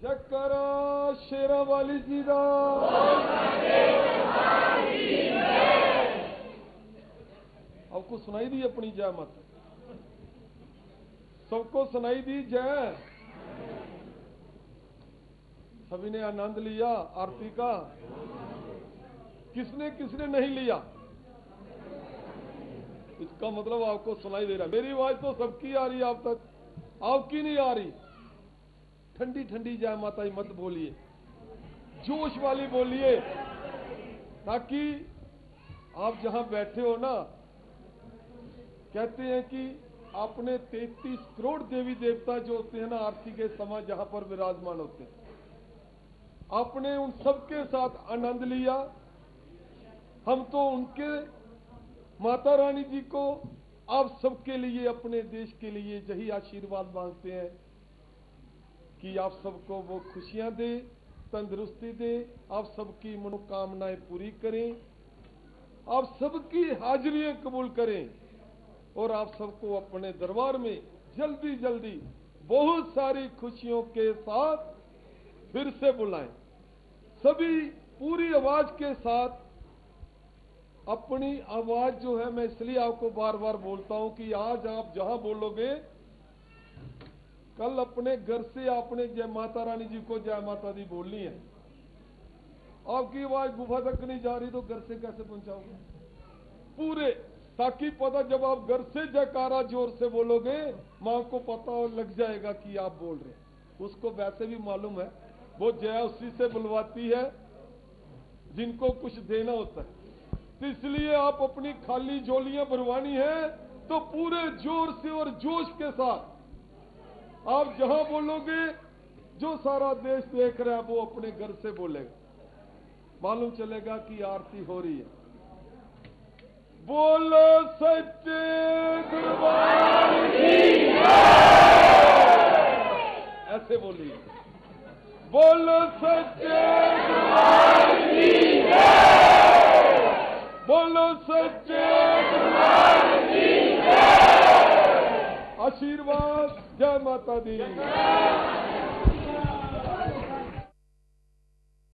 जकरा शेरा वाली जी दा आपको सुनाई दी अपनी जय मत सबको सुनाई दी जय सभी ने आनंद लिया आरती का किसने किसने नहीं लिया इसका मतलब आपको सुनाई दे रहा मेरी आवाज तो सबकी आ रही है आप तक आपकी नहीं आ रही ठंडी ठंडी जय माता ही मत बोलिए जोश वाली बोलिए ताकि आप जहां बैठे हो ना कहते हैं कि अपने 33 करोड़ देवी देवता जो होते हैं ना आरती के समय जहां पर विराजमान होते हैं, आपने उन सबके साथ आनंद लिया। हम तो उनके माता रानी जी को आप सबके लिए, अपने देश के लिए यही आशीर्वाद मांगते हैं कि आप सबको वो खुशियां दे, तंदुरुस्ती दे, आप सबकी मनोकामनाएं पूरी करें, आप सबकी हाजिरियां कबूल करें और आप सबको अपने दरबार में जल्दी जल्दी बहुत सारी खुशियों के साथ फिर से बुलाएं। सभी पूरी आवाज के साथ, अपनी आवाज जो है मैं इसलिए आपको बार बार बोलता हूं कि आज आप जहां बोलोगे, कल अपने घर से आपने जय माता रानी जी को जय माता दी बोलनी है। आपकी आवाज गुफा तक नहीं जा रही तो घर से कैसे पहुंचाओगे? पूरे, ताकि पता जब आप घर से जयकारा जोर से बोलोगे, मां को पता लग जाएगा कि आप बोल रहे हैं। उसको वैसे भी मालूम है, वो जय उसी से बुलवाती है जिनको कुछ देना होता है। तो इसलिए आप अपनी खाली झोलियां भरवानी है तो पूरे जोर से और जोश के साथ आप जहां बोलोगे, जो सारा देश देख रहा है वो अपने घर से बोलेगा, मालूम चलेगा कि आरती हो रही है। बोलो सच्चे दरबार की ऐसे बोलिए, बोलो सच्चे दरबार की, बोलो सच्चे दरबार की। आशीर्वाद, जय माता दी।